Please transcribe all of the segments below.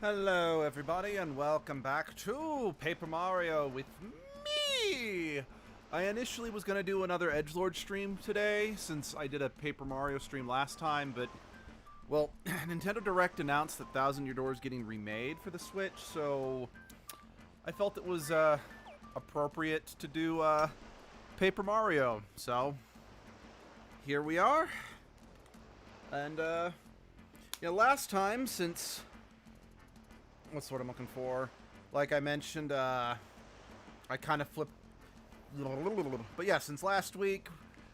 Hello everybody and welcome back to Paper Mario with me! I initially was going to do another Edgelord stream today since I did a Paper Mario stream last time, but, well, Nintendo Direct announced that Thousand Year Door is getting remade for the Switch, so I felt it was appropriate to do Paper Mario. So, here we are. And, last time, since... what's what I'm looking for? Like I mentioned, I kind of flipped... But yeah, since last week,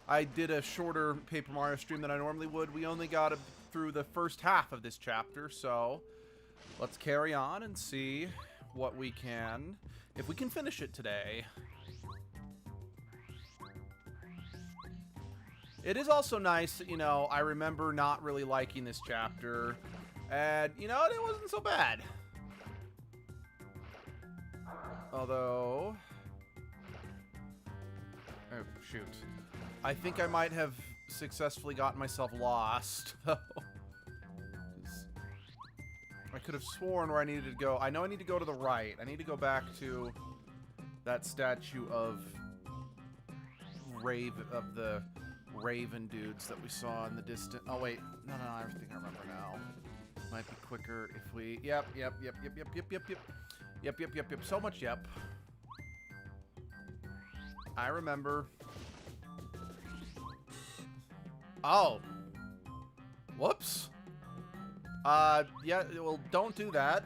I did a shorter Paper Mario stream than I normally would. We only got through the first half of this chapter, so let's carry on and see what we can... if we can finish it today. It is also nice that, I remember not really liking this chapter, and, it wasn't so bad. Although... oh, shoot. I think I might have successfully gotten myself lost, though. I could have sworn where I needed to go. I know I need to go to the right. I need to go back to that statue of the Raven dudes that we saw in the distance. Oh, wait. No, I think I remember now. Might be quicker if we... Yep. So much yep. I remember. Oh. Whoops. Yeah, well, don't do that.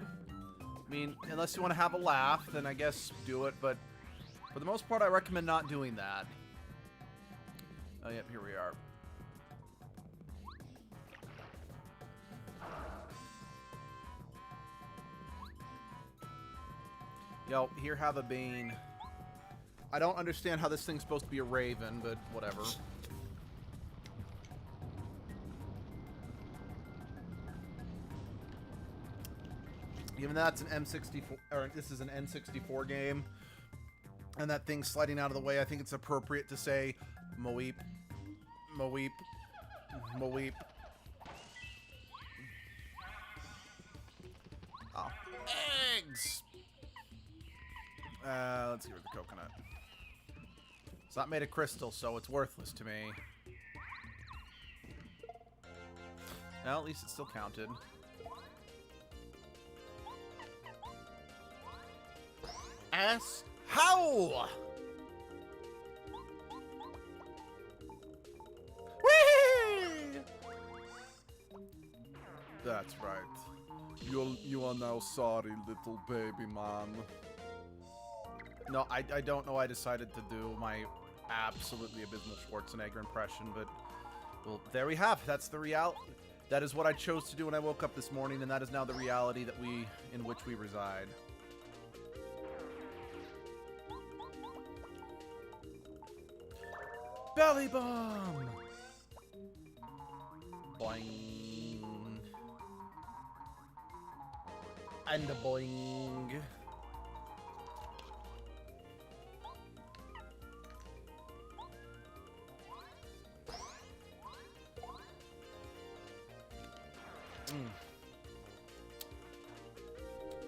I mean, unless you want to have a laugh, then I guess do it, but for the most part, I recommend not doing that. Oh, yep, here we are. Yo, here have a bean. I don't understand how this thing's supposed to be a raven, but whatever. Given that's an M64, or this is an N64 game, and that thing's sliding out of the way, I think it's appropriate to say, Moeep, Moeep, Moeep. Oh, eggs! Let's get rid of the coconut. It's not made of crystal, so it's worthless to me. Well, at least it still counted. Ass how? Whee! That's right. You are now sorry, little baby man. No, I don't know why I decided to do my absolutely abysmal Schwarzenegger impression, but, well, there we have. That's the reality. That is what I chose to do when I woke up this morning, and that is now the reality that in which we reside. Belly bomb! Boing. And a boing.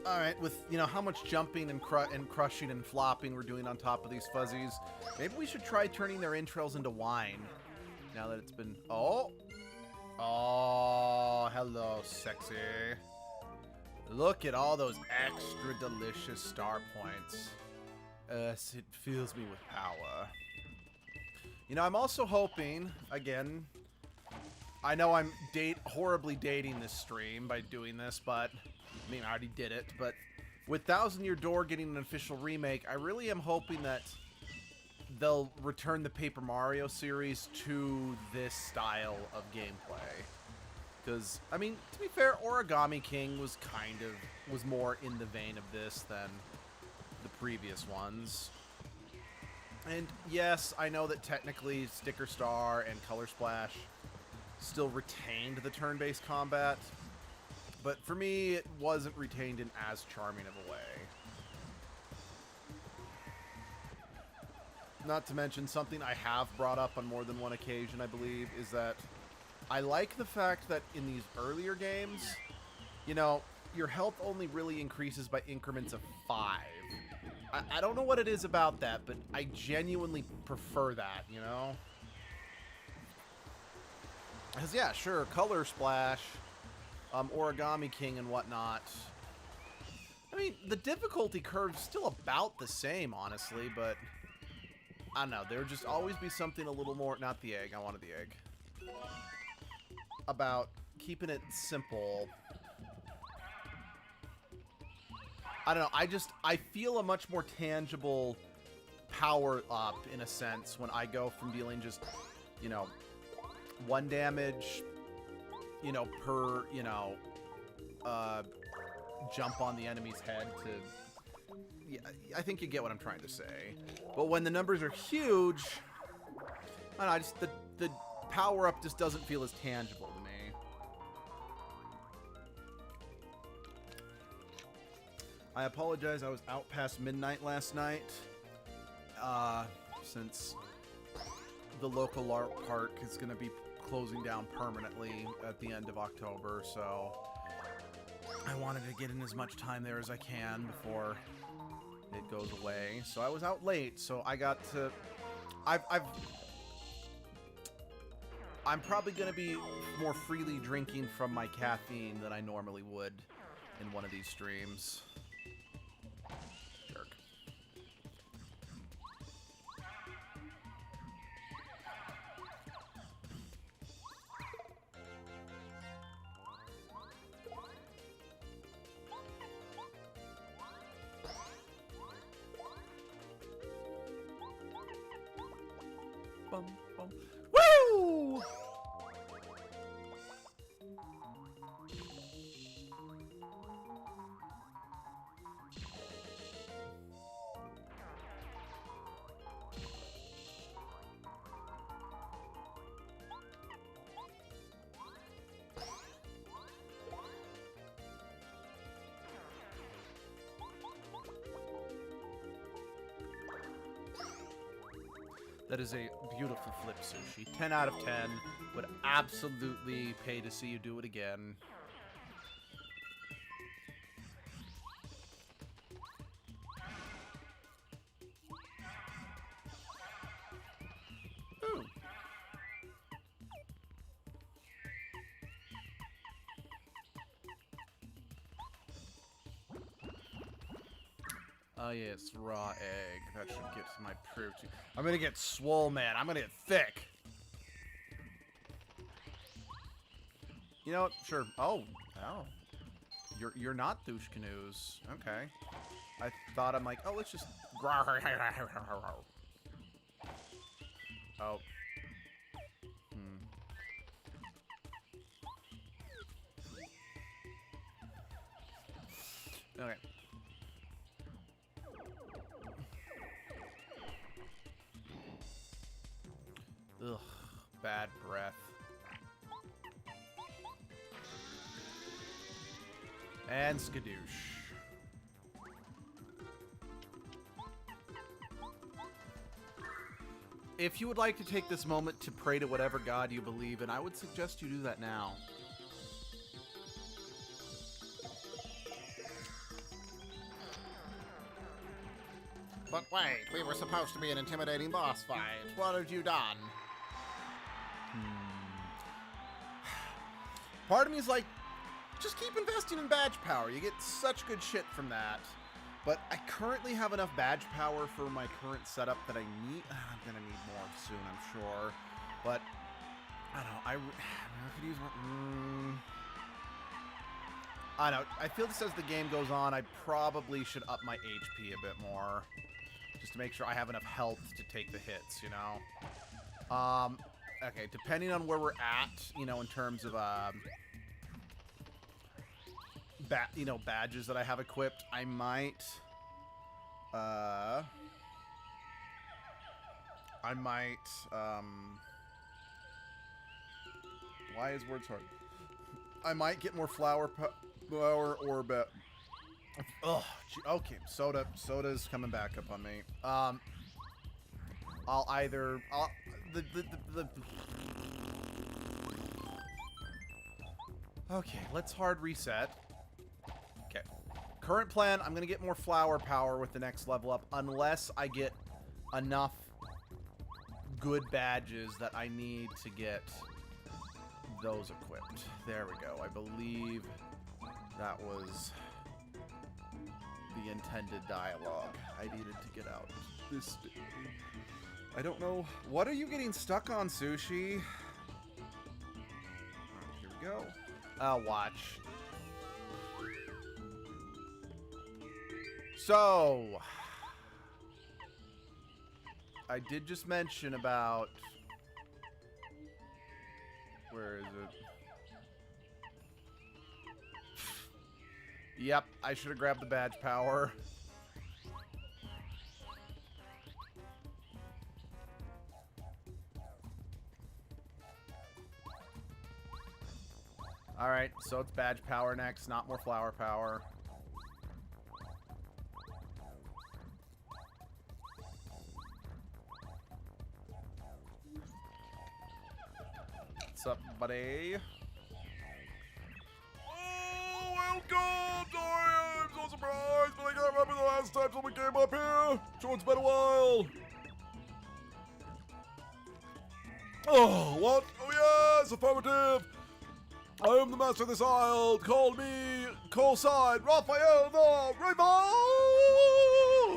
Alright, with, how much jumping and crushing and flopping we're doing on top of these fuzzies, maybe we should try turning their entrails into wine. Now that it's been... Oh! Oh, hello, sexy. Look at all those extra delicious star points. It fills me with power. I'm also hoping, again... I know I'm horribly dating this stream by doing this, but... I mean, I already did it, but... with Thousand Year Door getting an official remake, I really am hoping that they'll return the Paper Mario series to this style of gameplay. Because, I mean, to be fair, Origami King was was more in the vein of this than the previous ones. And yes, I know that technically Sticker Star and Color Splash still retained the turn-based combat, but for me, it wasn't retained in as charming of a way. Not to mention, something I have brought up on more than one occasion, I believe, is that I like the fact that in these earlier games, you know, your health only really increases by increments of 5. I don't know what it is about that, but I genuinely prefer that, you know? Because, yeah, sure, Color Splash, Origami King and whatnot. I mean, the difficulty curve's still about the same, honestly, but I don't know. There would just always be something a little more... Not the egg. I wanted the egg. About keeping it simple. I don't know. I feel a much more tangible power up, in a sense, when I go from dealing just, you know, 1 damage, you know, per, you know, jump on the enemy's head to... Yeah, I think you get what I'm trying to say. But when the numbers are huge, I don't know, the power-up just doesn't feel as tangible to me. I apologize, I was out past midnight last night, since the local LARP park is going to be closing down permanently at the end of October, so I wanted to get in as much time there as I can before it goes away. So I was out late, so I got to... I'm probably going to be more freely drinking from my caffeine than I normally would in one of these streams. Jerk. Bum, bum. Woo! That is a beautiful flip sushi. 10 out of 10. Would absolutely pay to see you do it again. Ooh. Oh yes, raw egg. That should get my protein. I'm gonna get swole, man. I'm gonna get thick. You know what? Sure. Oh. You're not douche canoes. Okay. I thought I'm like, oh, let's just... Oh. Okay. Ugh, bad breath. And skadoosh. If you would like to take this moment to pray to whatever god you believe in, I would suggest you do that now. But wait, we were supposed to be an intimidating boss fight. What have you done? Part of me is like, just keep investing in badge power. You get such good shit from that. But I currently have enough badge power for my current setup that I need. I'm going to need more soon, I'm sure. But, I don't know. I could use more. I don't know. I feel this as the game goes on, I probably should up my HP a bit more. Just to make sure I have enough health to take the hits, you know? Okay, depending on where we're at, you know, in terms of, you know, badges that I have equipped, I might, why is words hard? I might get more flower or oh, okay, soda's coming back up on me. I'll either, okay, let's hard reset. current plan, I'm going to get more flower power with the next level up, unless I get enough good badges that I need to get those equipped. There we go. I believe that was the intended dialogue I needed to get out this day. I don't know. What are you getting stuck on, Sushi? Alright, here we go. I'll watch. So, I did just mention about... Where is it? Yep, I should have grabbed the badge power. Alright, so it's badge power next, not more flower power. What's up, buddy? Oh, welcome! Sorry, I'm so surprised, but I can't remember the last time someone came up here. Sure, it's been a while. Oh, what? Oh, yes, affirmative. I am the master of this isle. Call me, call sign, Raphael the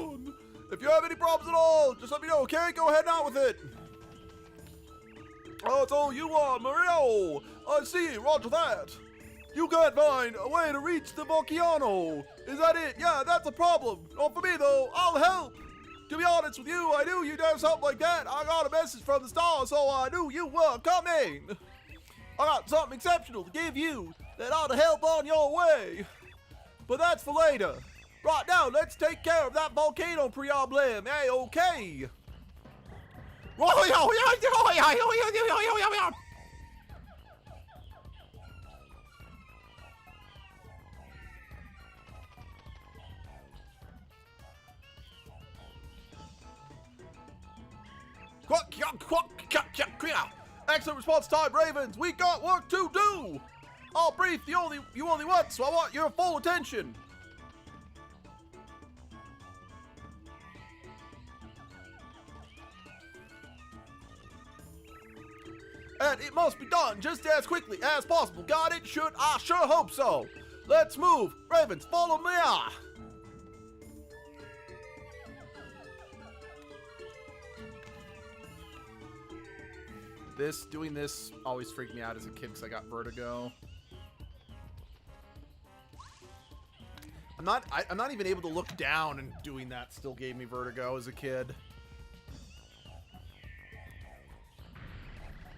Raven. If you have any problems at all, just let me know, okay? Go ahead and out with it. Oh, it's all you are, Mario. I see, roger that. You can't find a way to reach the volcano. Is that it? Yeah, that's a problem. Not for me, though. I'll help. To be honest with you, I knew you'd have something like that. I got a message from the stars, so I knew you were coming. I got something exceptional to give you that ought to help on your way. But that's for later. Right now, let's take care of that volcano problem. Hey, okay. Excellent response time, Ravens. We got work to do. I'll brief you only once, so I want your full attention. And it must be done just as quickly as possible. Got it? I sure hope so. Let's move. Ravens, follow me. Doing this always freaked me out as a kid because I got vertigo. I'm not even able to look down, and doing that still gave me vertigo as a kid.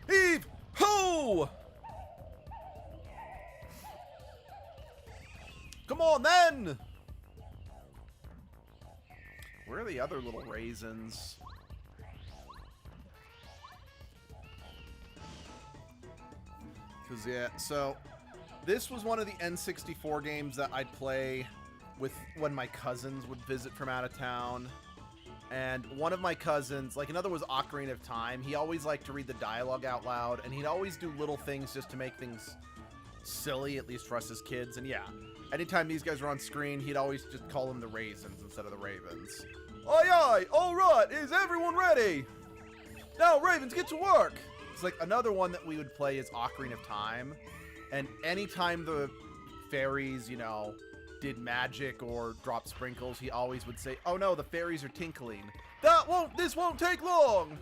Heave ho! Come on then! Where are the other little raisins? Cause yeah, so this was one of the N64 games that I'd play with when my cousins would visit from out of town. And one of my cousins, like another was Ocarina of Time, he always liked to read the dialogue out loud, and he'd always do little things just to make things silly, at least for us as kids. And yeah, anytime these guys were on screen, he'd always just call them the Raisins instead of the Ravens. Aye aye, alright, is everyone ready? Now Ravens, get to work! It's like another one that we would play is Ocarina of Time, and anytime the fairies, you know, did magic or dropped sprinkles, he always would say, "Oh no, the fairies are tinkling. This won't take long."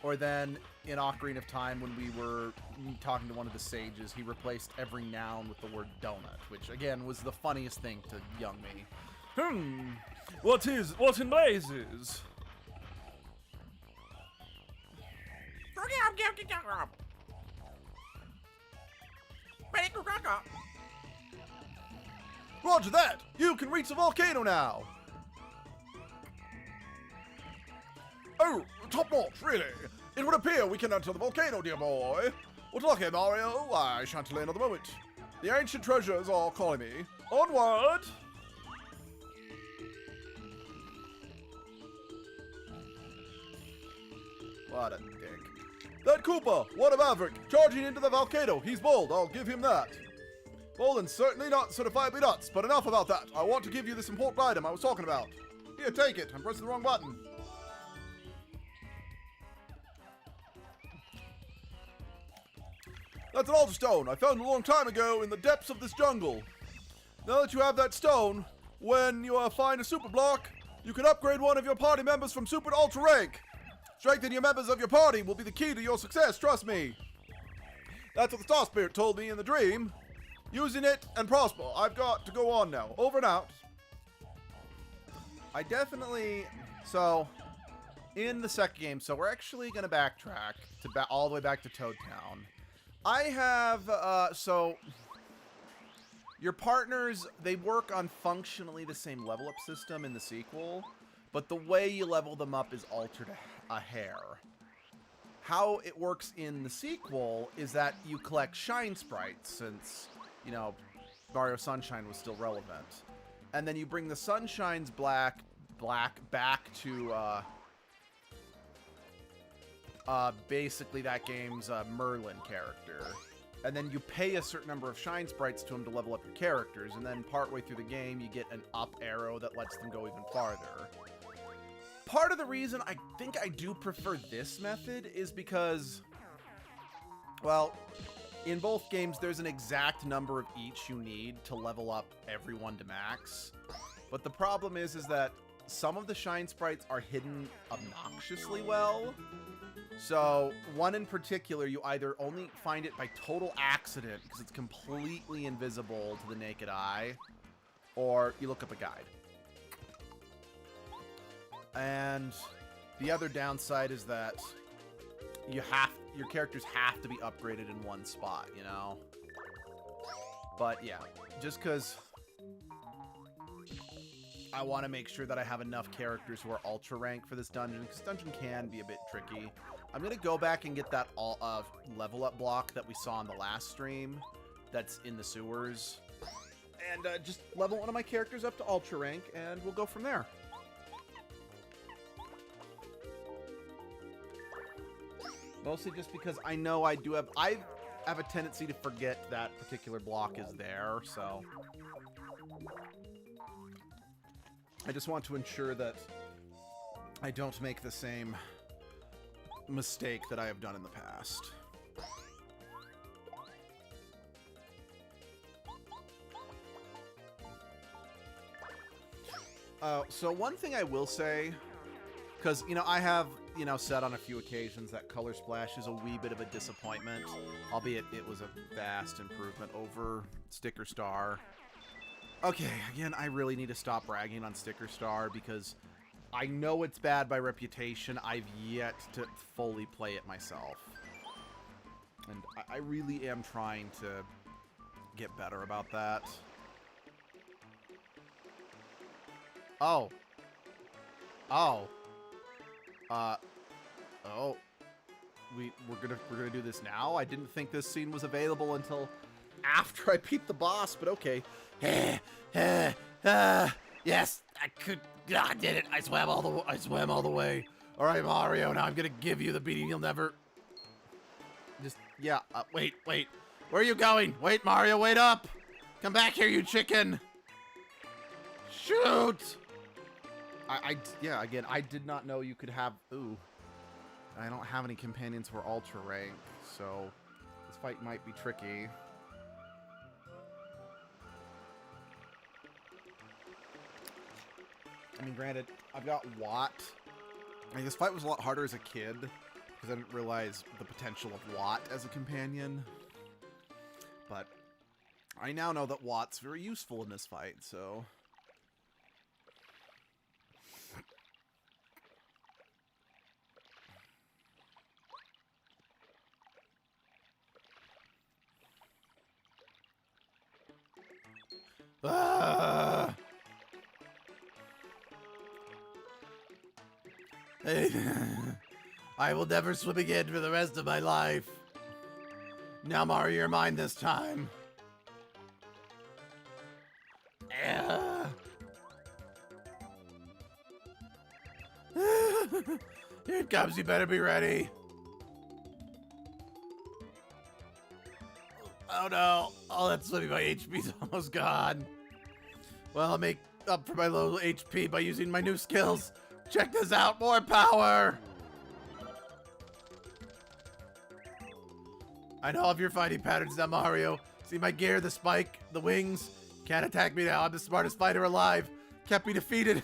Or then in Ocarina of Time, when we were talking to one of the sages, he replaced every noun with the word donut, which again was the funniest thing to young me. What in blazes? Roger that! You can reach the volcano now! Oh, top notch, really? It would appear we can enter the volcano, dear boy. Well, lucky, Mario. I shan't delay another moment. The ancient treasures are calling me. Onward! What a dick. That Koopa, what a maverick, charging into the volcano. He's bold, I'll give him that. Well, then certainly not certifiably nuts, but enough about that. I want to give you this important item I was talking about. Here, take it. I'm pressing the wrong button. That's an altar stone I found a long time ago in the depths of this jungle. Now that you have that stone, when you find a super block, you can upgrade one of your party members from super to ultra rank. Strengthening your members of your party will be the key to your success, trust me. That's what the Star Spirit told me in the dream. Using it and prosper. I've got to go on now. Over and out. I definitely... So, in the second game, so we're actually going to backtrack to all the way back to Toad Town. I have, so... Your partners, they work on functionally the same level up system in the sequel, but the way you level them up is altered a hair. How it works in the sequel is that you collect shine sprites, since, you know, Mario Sunshine was still relevant. And then you bring the Sunshine's black back to, basically that game's Merlin character. And then you pay a certain number of shine sprites to them to level up your characters, and then partway through the game you get an up arrow that lets them go even farther. Part of the reason I think I do prefer this method is because, well, in both games there's an exact number of each you need to level up everyone to max. But the problem is that some of the shine sprites are hidden obnoxiously well. So, one in particular, you either only find it by total accident, because it's completely invisible to the naked eye, or you look up a guide. And the other downside is that your characters have to be upgraded in one spot, you know? But yeah, just because I want to make sure that I have enough characters who are ultra rank for this dungeon, because dungeon can be a bit tricky. I'm going to go back and get that level up block that we saw in the last stream that's in the sewers. And just level one of my characters up to ultra rank, and we'll go from there. Mostly just because I know I have a tendency to forget that particular block is there, so I just want to ensure that I don't make the same mistake that I have done in the past. So one thing I will say, because, you know, I have, you know, said on a few occasions that Color Splash is a wee bit of a disappointment, albeit it was a vast improvement over Sticker Star. Okay, again, I really need to stop bragging on Sticker Star because I know it's bad by reputation. I've yet to fully play it myself. And I really am trying to get better about that. Oh. Oh. Oh. We're gonna do this now? I didn't think this scene was available until after I beat the boss, but okay. Yes, I did it. I swam all the way. All right, Mario. Now I'm gonna give you the beating you'll never. Just yeah. Wait. Where are you going? Wait, Mario. Wait up. Come back here, you chicken. Shoot. Yeah. Again, I did not know you could have. Ooh. I don't have any companions who are ultra rank, so this fight might be tricky. I mean, granted, I've got Watt. I mean, this fight was a lot harder as a kid because I didn't realize the potential of Watt as a companion. But I now know that Watt's very useful in this fight, so. Ah! I will never swim again for the rest of my life. Now, Mario, you're mine this time. Here it comes, you better be ready. Oh no, all that swimming, my HP's almost gone. Well, I'll make up for my low HP by using my new skills. Check this out, more power! I know of your fighting patterns now, Mario. See my gear, the spike, the wings. Can't attack me now, I'm the smartest fighter alive. Can't be defeated.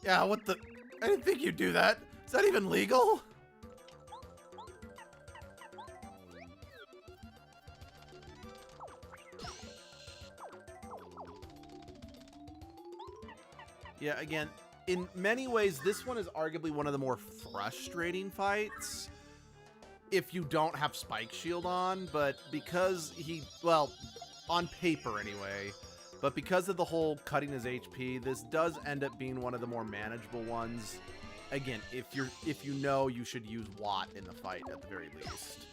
Yeah, what the? I didn't think you'd do that. Is that even legal? Yeah, again, in many ways, this one is arguably one of the more frustrating fights if you don't have Spike Shield on, but because well, on paper anyway, but because of the whole cutting his HP, this does end up being one of the more manageable ones. Again, if you know you should use Watt in the fight at the very least.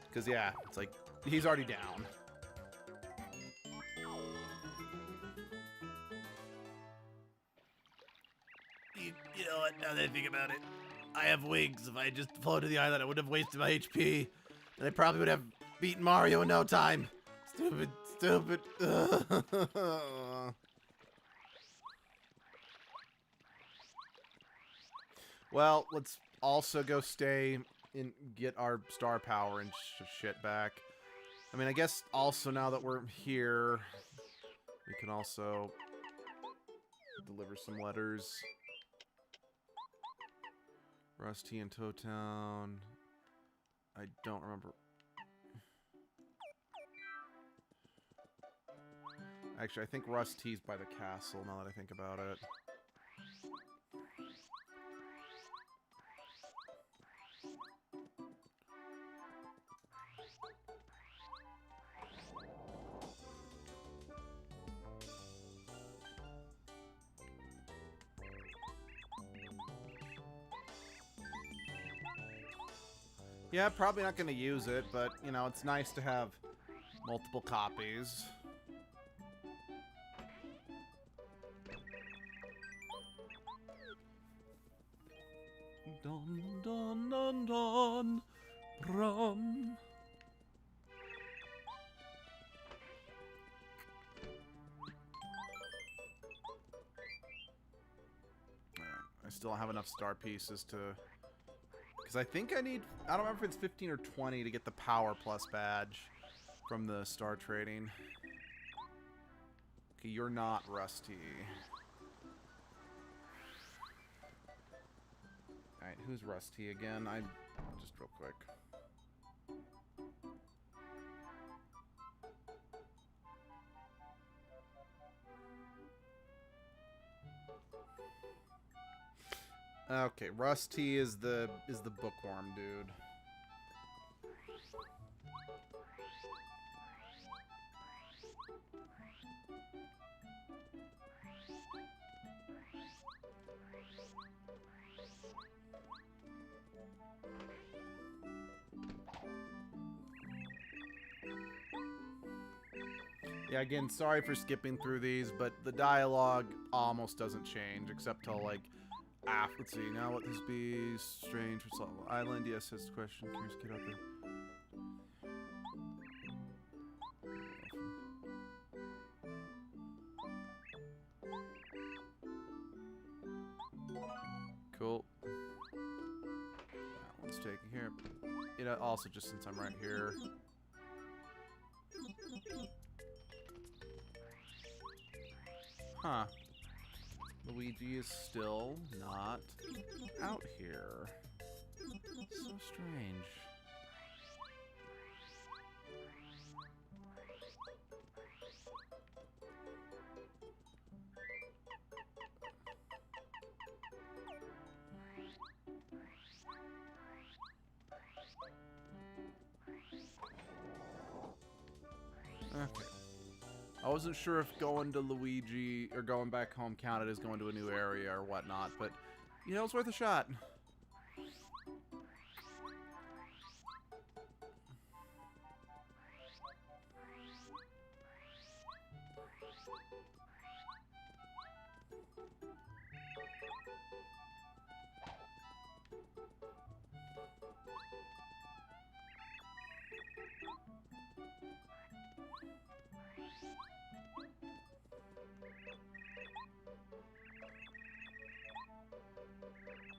Because, yeah, it's like, he's already down. You know what, now that I think about it, I have wings. If I had just floated to the island, I wouldn't have wasted my HP. And I probably would have beaten Mario in no time. Stupid, stupid. Well, let's also go stay and get our star power and shit back. I mean, I guess also now that we're here, we can also deliver some letters. Rusty and Toe Town. I don't remember. Actually, I think Rusty's by the castle now that I think about it. Yeah, probably not going to use it, but, you know, it's nice to have multiple copies. Dun, dun, dun, dun, rum. I still don't have enough star pieces to... Because I think I need... I don't remember if it's 15 or 20 to get the Power Plus badge from the star trading. Okay, you're not Rusty. Alright, who's Rusty again? Just real quick. Okay, Rusty is the bookworm dude. Yeah, again, sorry for skipping through these, but the dialogue almost doesn't change, except till, like, let's see, now what this be? Strange, island, yes, his question, curious kid out there. Cool. That one's taken here. You know, also, just since I'm right here. Huh. Luigi is still not out here. So strange. Okay. I wasn't sure if going to Luigi or going back home counted as going to a new area or whatnot, but you know, it's worth a shot.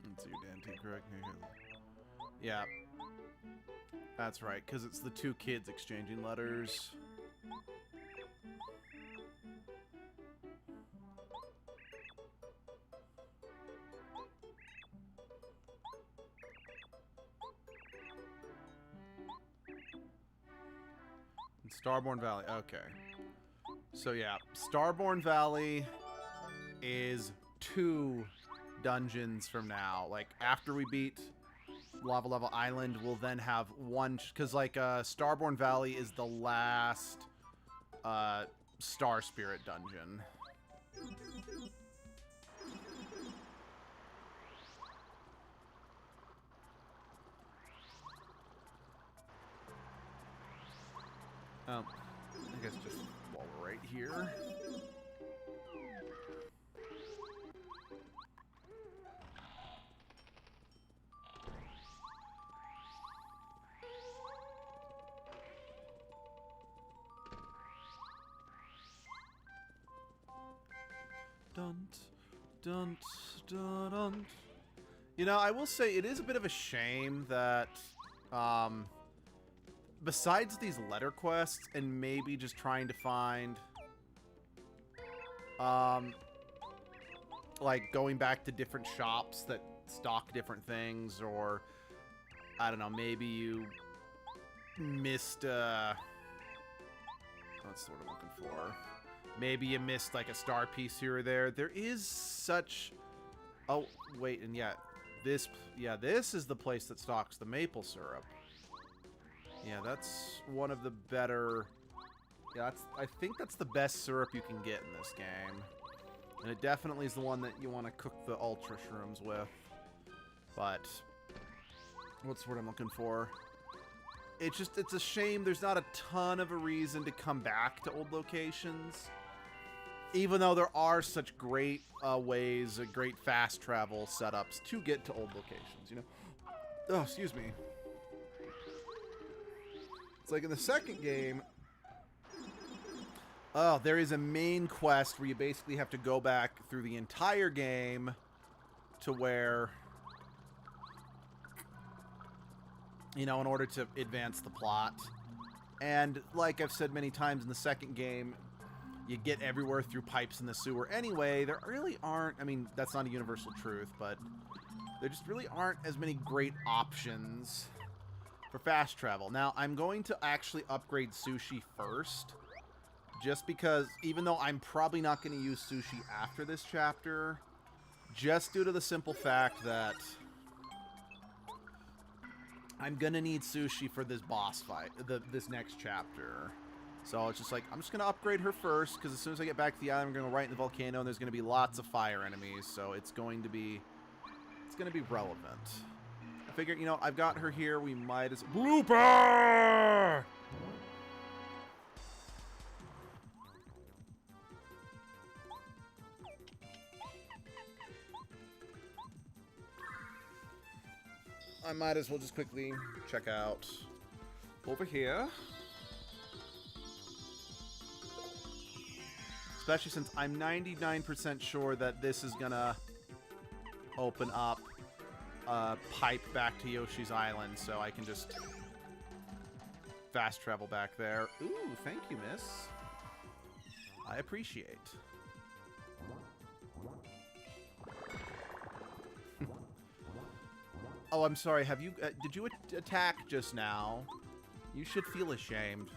Let's see, Dante, correct me. Yeah. That's right, because it's the two kids exchanging letters. In Starborn Valley, okay. So yeah, Starborn Valley is 2 dungeons from now. Like, after we beat Lava Level Island, we'll then have 1, because like Starborn Valley is the last Star Spirit dungeon. I guess just while we're right here. Dunt, dunt. You know, I will say it is a bit of a shame that, besides these letter quests and maybe just trying to find, like going back to different shops that stock different things, or I don't know, maybe you missed, what's the word I'm looking for? Maybe you missed like a star piece here or there. There is such... Oh, wait, and yeah, this is the place that stocks the maple syrup. Yeah, that's one of the better... Yeah, I think that's the best syrup you can get in this game. And it definitely is the one that you want to cook the ultra shrooms with. But... what's the word I'm looking for? It's a shame there's not a ton of a reason to come back to old locations. Even though there are such great ways, great fast travel setups to get to old locations, you know? Oh, excuse me. It's like in the second game, there is a main quest where you basically have to go back through the entire game to where, you know, in order to advance the plot. And like I've said many times in the second game, you get everywhere through pipes in the sewer anyway. There really aren't, I mean, that's not a universal truth, but there just really aren't as many great options for fast travel. Now, I'm going to actually upgrade Sushi first, just because, even though I'm probably not going to use Sushi after this chapter, just due to the simple fact that I'm going to need Sushi for this boss fight, this next chapter. So it's just like, I'm just going to upgrade her first, because as soon as I get back to the island, I'm going to go right in the volcano, and there's going to be lots of fire enemies, so it's going to be relevant. I figure, you know, I've got her here, we might as... Blooper! I might as well just quickly check out over here. Especially since I'm 99% sure that this is gonna open up a pipe back to Yoshi's Island, so I can just fast travel back there. Ooh, thank you, miss. I appreciate. Oh, I'm sorry. Have you... did you attack just now? You should feel ashamed.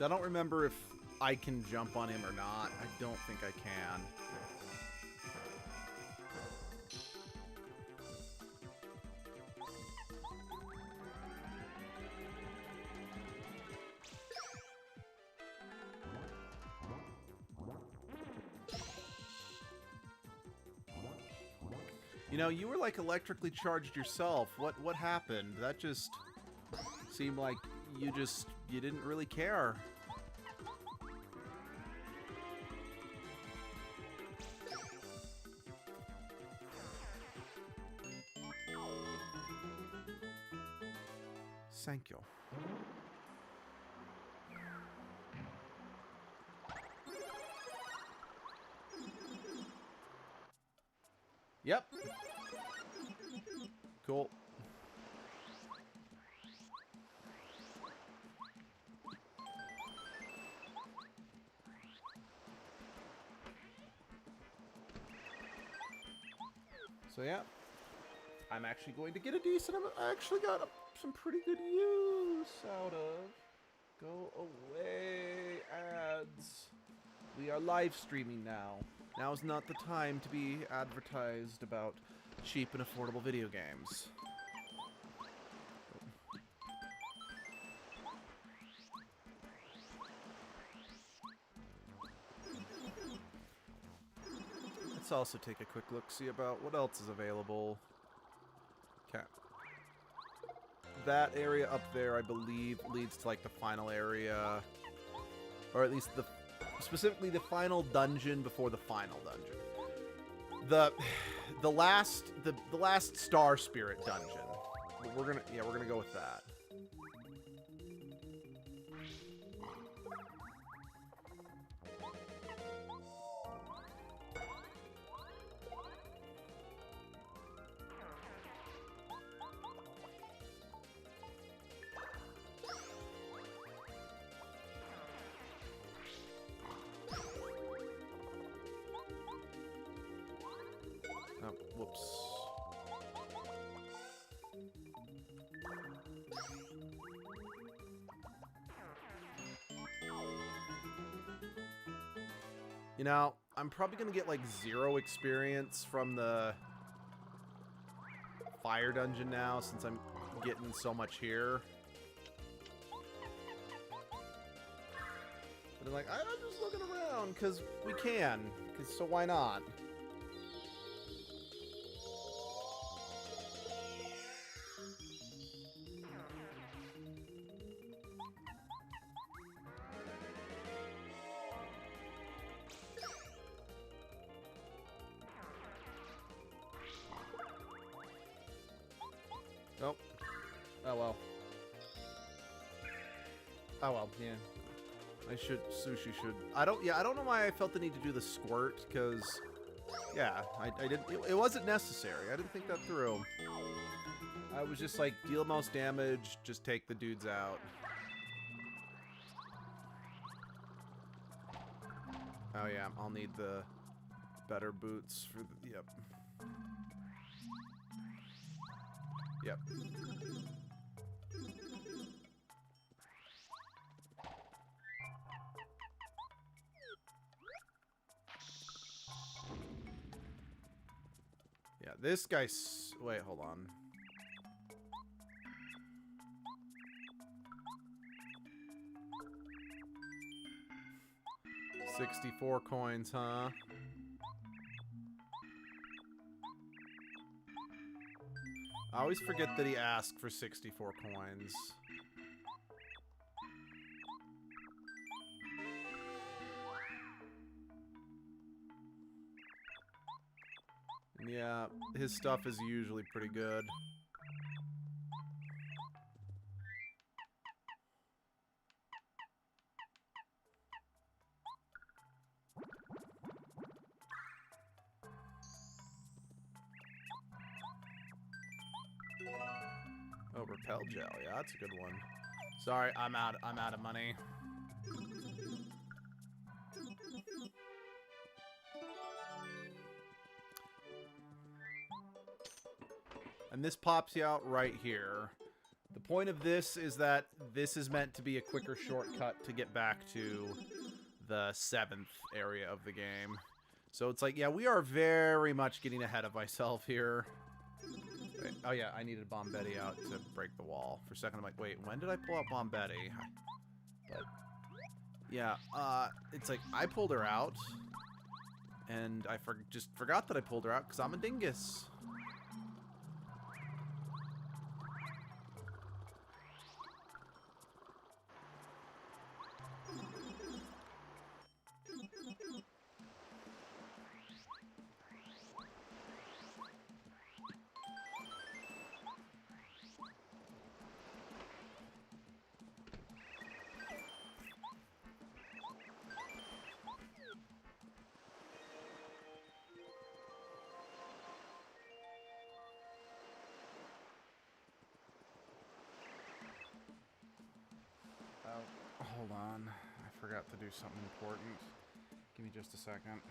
I don't remember if I can jump on him or not. I don't think I can. You know, you were like electrically charged yourself. What happened? That just seemed like you didn't really care. Thank you. Yep. Cool. So yeah, I'm actually going to get a decent amount. I actually got some pretty good use out of. Go away, ads. We are live streaming now. Now's not the time to be advertised about cheap and affordable video games. Let's also take a quick look-see about what else is available. Okay. That area up there, I believe, leads to like the final area, or at least specifically the final dungeon before the final dungeon. The last Star Spirit dungeon. We're gonna go with that. Oh, whoops. You know, I'm probably gonna get like 0 experience from the fire dungeon now since I'm getting so much here. But I'm like, I'm just looking around because we can, so why not? Nope. Oh well. Oh well, yeah. Sushi should. I don't know why I felt the need to do the squirt, because, yeah, I didn't, it wasn't necessary. I didn't think that through. I was just like, deal most damage, just take the dudes out. Oh yeah, I'll need the better boots for the, yep. Yep. Yeah, this guy's... Wait, hold on. $64 coins, huh? I always forget that he asked for 64 coins. Yeah, his stuff is usually pretty good. Oh, repel gel. Yeah, that's a good one. Sorry, I'm out of money. And this pops you out right here. The point of this is that this is meant to be a quicker shortcut to get back to the 7th area of the game. So it's like, yeah, we are very much getting ahead of myself here. Wait, oh yeah, I needed Bombetti out to break the wall. For a second, I'm like, wait, when did I pull out Bombetti? But yeah, it's like I pulled her out, and I just forgot that I pulled her out because I'm a dingus. Hold on. I forgot to do something important. Give me just a second.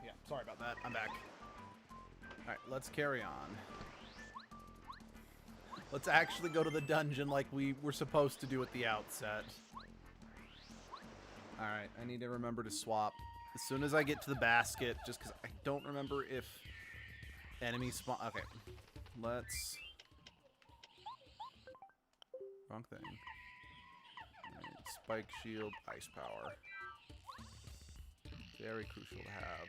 Yeah, sorry about that. I'm back. Alright, let's carry on. Let's actually go to the dungeon like we were supposed to do at the outset. Alright, I need to remember to swap. As soon as I get to the basket, just because I don't remember if enemies spawn... Okay, let's... Wrong thing. Alright, spike shield, ice power. Very crucial to have.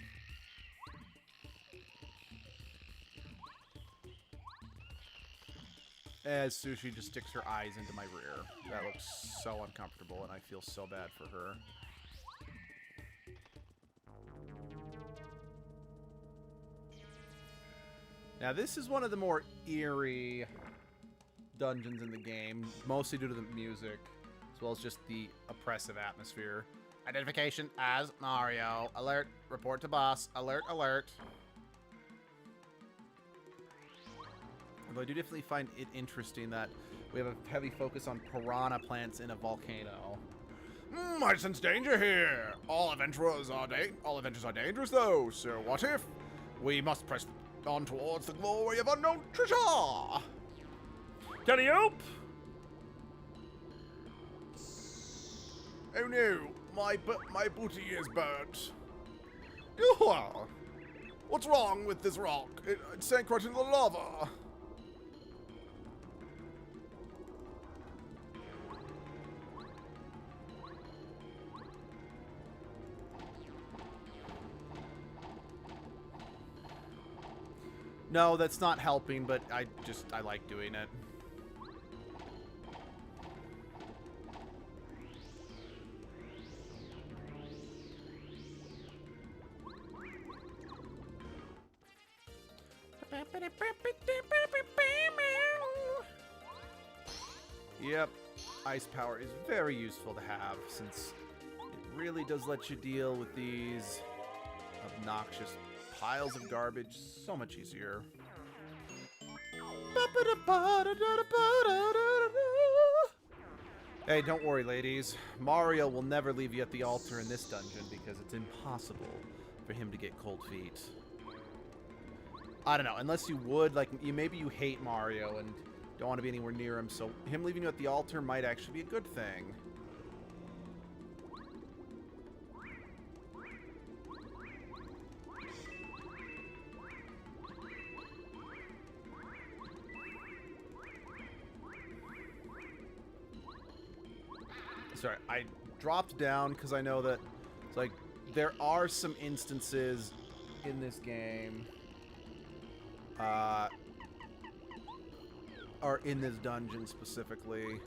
As Sushi just sticks her eyes into my rear. That looks so uncomfortable, and I feel so bad for her. Now, this is one of the more eerie dungeons in the game, mostly due to the music, as well as just the oppressive atmosphere. Identification as Mario. Alert. Report to boss. Alert, alert. Although I do definitely find it interesting that we have a heavy focus on piranha plants in a volcano. I sense danger here. All adventurers are dangerous, though. So what if we must press on towards the glory of unknown treasure? Can you help? Oh no, my booty is burnt. What's wrong with this rock? It sank right into the lava. No, that's not helping, but I like doing it. Yep, ice power is very useful to have since it really does let you deal with these obnoxious piles of garbage so much easier. Hey, don't worry, ladies. Mario will never leave you at the altar in this dungeon because it's impossible for him to get cold feet. I don't know, unless you would, like, maybe you hate Mario and don't want to be anywhere near him, so him leaving you at the altar might actually be a good thing. Sorry, I dropped down because I know that, it's like, there are some instances in this game, or in this dungeon specifically,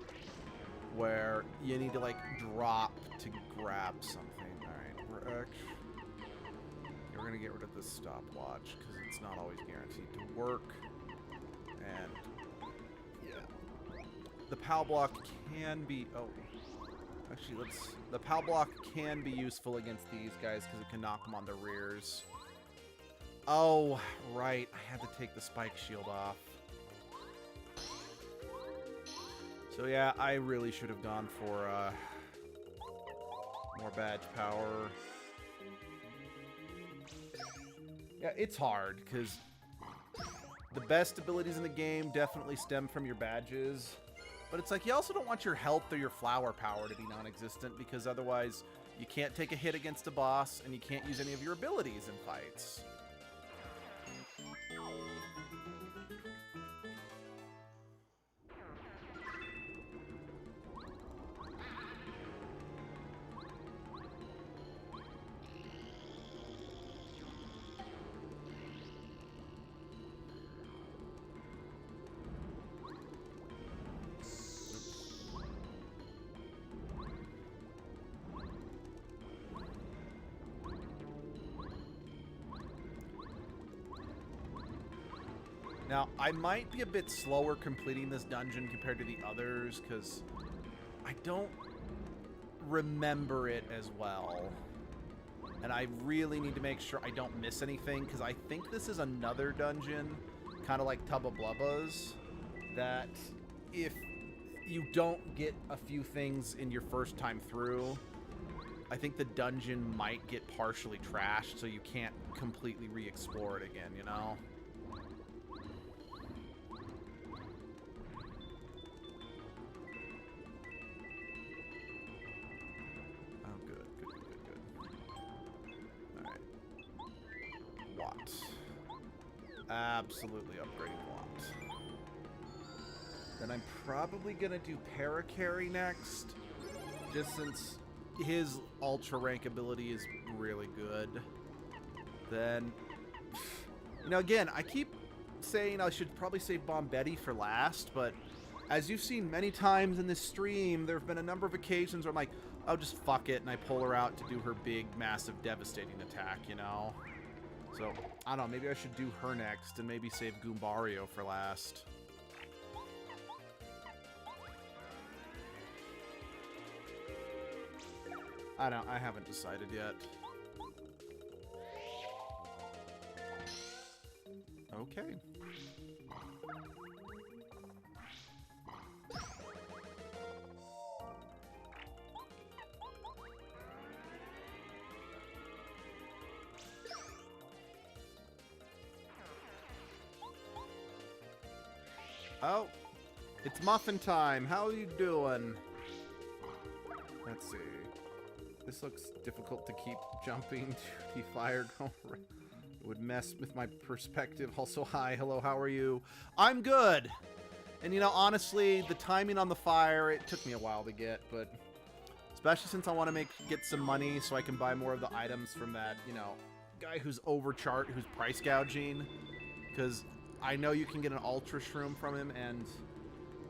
where you need to, like, drop to grab something. Alright, we're gonna get rid of this stopwatch, because it's not always guaranteed to work, and, yeah. the POW block can be... Oh. Actually, let's... The POW block can be useful against these guys because it can knock them on their rears. Oh, right. I had to take the spike shield off. So yeah, I really should have gone for more badge power. Yeah, it's hard because the best abilities in the game definitely stem from your badges. But it's like you also don't want your health or your flower power to be non-existent because otherwise you can't take a hit against a boss and you can't use any of your abilities in fights. Now, I might be a bit slower completing this dungeon compared to the others, because I don't remember it as well. And I really need to make sure I don't miss anything, because I think this is another dungeon, kind of like Tubba Blubba's, that if you don't get a few things in your first time through, I think the dungeon might get partially trashed, so you can't completely re-explore it again, you know? Absolutely upgrading Watt. Then I'm probably gonna do Paracarry next, just since his ultra rank ability is really good. Then, you know, again, I keep saying I should probably save Bombetti for last, but as you've seen many times in this stream, there have been a number of occasions where I'm like, oh, just fuck it, and I pull her out to do her big, massive, devastating attack, you know? So, I don't know, maybe I should do her next and maybe save Goombario for last. I haven't decided yet. Okay. Oh, it's muffin time. How are you doing? Let's see. This looks difficult to keep jumping to the fire going. It would mess with my perspective. Also, hi, hello, how are you? I'm good. And you know, honestly, the timing on the fire, it took me a while to get, but especially since I want to get some money so I can buy more of the items from that, you know, guy who's overcharged, who's price gouging, because I know you can get an Ultra Shroom from him, and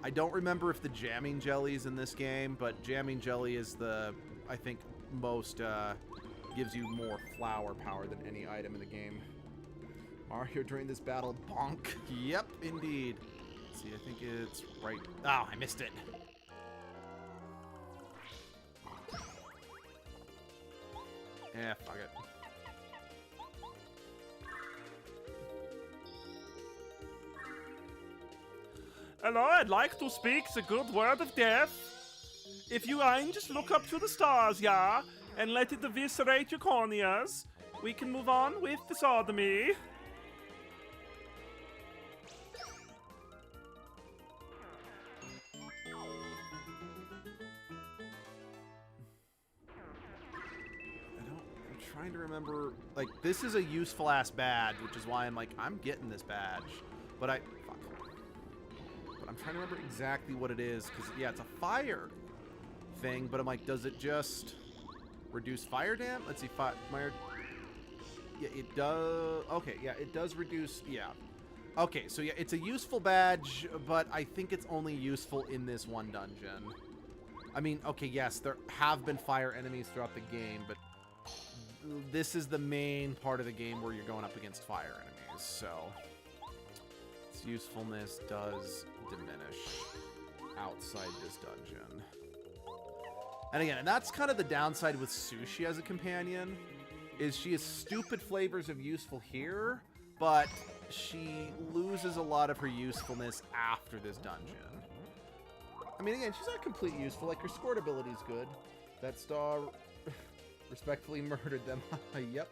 I don't remember if the Jamming Jelly is in this game, but Jamming Jelly is the, I think, most, gives you more flower power than any item in the game. Mario during this battle, bonk. Yep, indeed. Let's see, I think it's right. Oh, I missed it. Yeah, fuck it. Hello, I'd like to speak the good word of death. If you ain't, just look up to the stars, yeah, and let it eviscerate your corneas. We can move on with the sodomy. I'm trying to remember, like, this is a useful ass badge, which is why I'm like, I'm getting this badge. But fuck. But I'm trying to remember exactly what it is, because, yeah, it's a fire thing, but I'm like, does it just reduce fire damage? Let's see, fire. Yeah, it does. Okay, yeah, it does reduce. Yeah. Okay, so yeah, it's a useful badge, but I think it's only useful in this one dungeon. I mean, okay, yes, there have been fire enemies throughout the game, but this is the main part of the game where you're going up against fire enemies, so its usefulness does diminish. outside this dungeon. And again, and that's kind of the downside with Sushi as a companion, is she has stupid flavors of useful here, but she loses a lot of her usefulness after this dungeon. I mean, again, she's not completely useful. Like, her squirt ability is good. That star respectfully murdered them. Yep.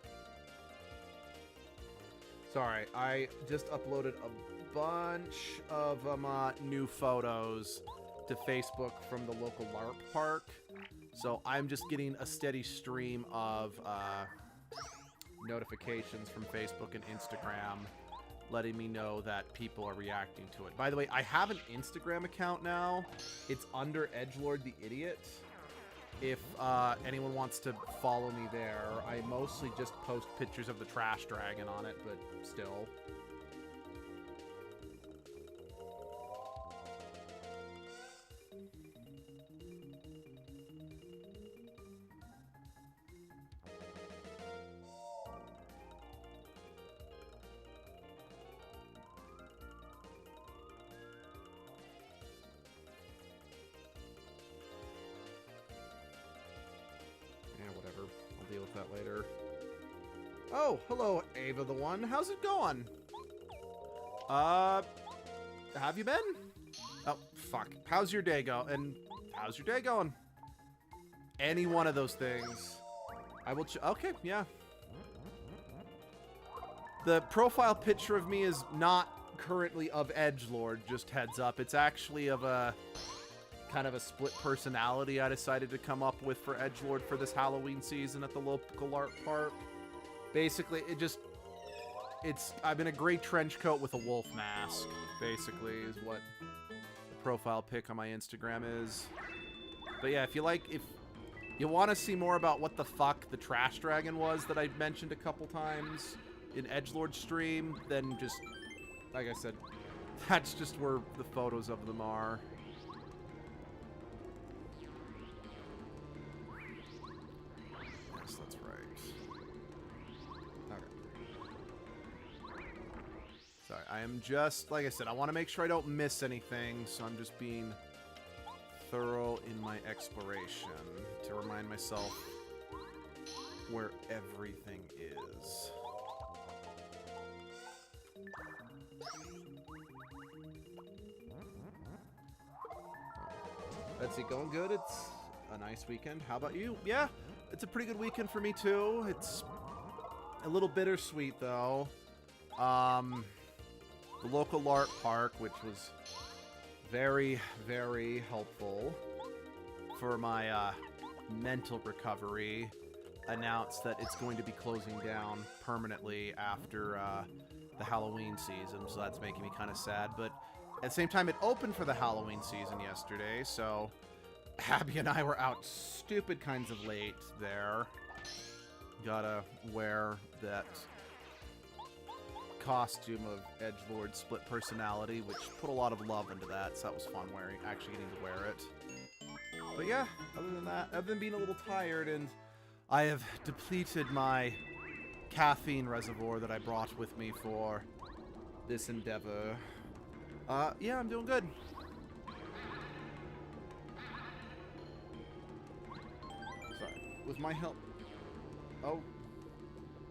Sorry, I just uploaded a bunch of new photos to Facebook from the local LARP park. So I'm just getting a steady stream of notifications from Facebook and Instagram letting me know that people are reacting to it. By the way, I have an Instagram account now. It's under Edgelord the Idiot. If anyone wants to follow me there, I mostly just post pictures of the trash dragon on it, but still. Later. Oh, hello, Ava the One. How's it going? Have you been? Oh, fuck. How's your day going? And how's your day going? Any one of those things. I will okay, yeah. The profile picture of me is not currently of Edgelord, just heads up. It's actually of a kind of a split personality I decided to come up with for Edgelord for this Halloween season at the local LARP park. Basically, I'm in a gray trench coat with a wolf mask, basically, is what the profile pic on my Instagram is. But yeah, if you want to see more about what the fuck the trash dragon was that I mentioned a couple times in Edgelord's stream, then just, like I said, that's just where the photos of them are. Sorry, I am just, like I said, I want to make sure I don't miss anything, so I'm just being thorough in my exploration to remind myself where everything is. Let's see, going good. It's a nice weekend. How about you? Yeah, it's a pretty good weekend for me too. It's a little bittersweet though. The local LARP park, which was very, very helpful for my mental recovery, announced that it's going to be closing down permanently after the Halloween season, so that's making me kind of sad. But at the same time, it opened for the Halloween season yesterday, so Abby and I were out stupid kinds of late there. Gotta wear that costume of Edgelord split personality, which put a lot of love into that, so that was fun actually getting to wear it. But yeah, other than that, other than being a little tired, and I have depleted my caffeine reservoir that I brought with me for this endeavor. Yeah, I'm doing good. Sorry, with my help. Oh,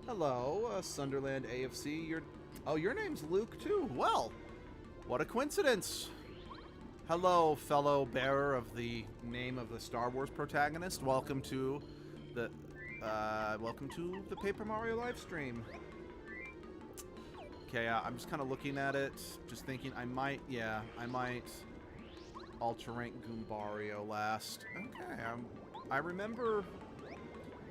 hello, Sunderland AFC. Your name's Luke too. Well, what a coincidence. Hello, fellow bearer of the name of the Star Wars protagonist. Welcome to the Paper Mario live stream. Okay, I'm just kind of looking at it, just thinking I might ultra rank Goombario last. Okay, I remember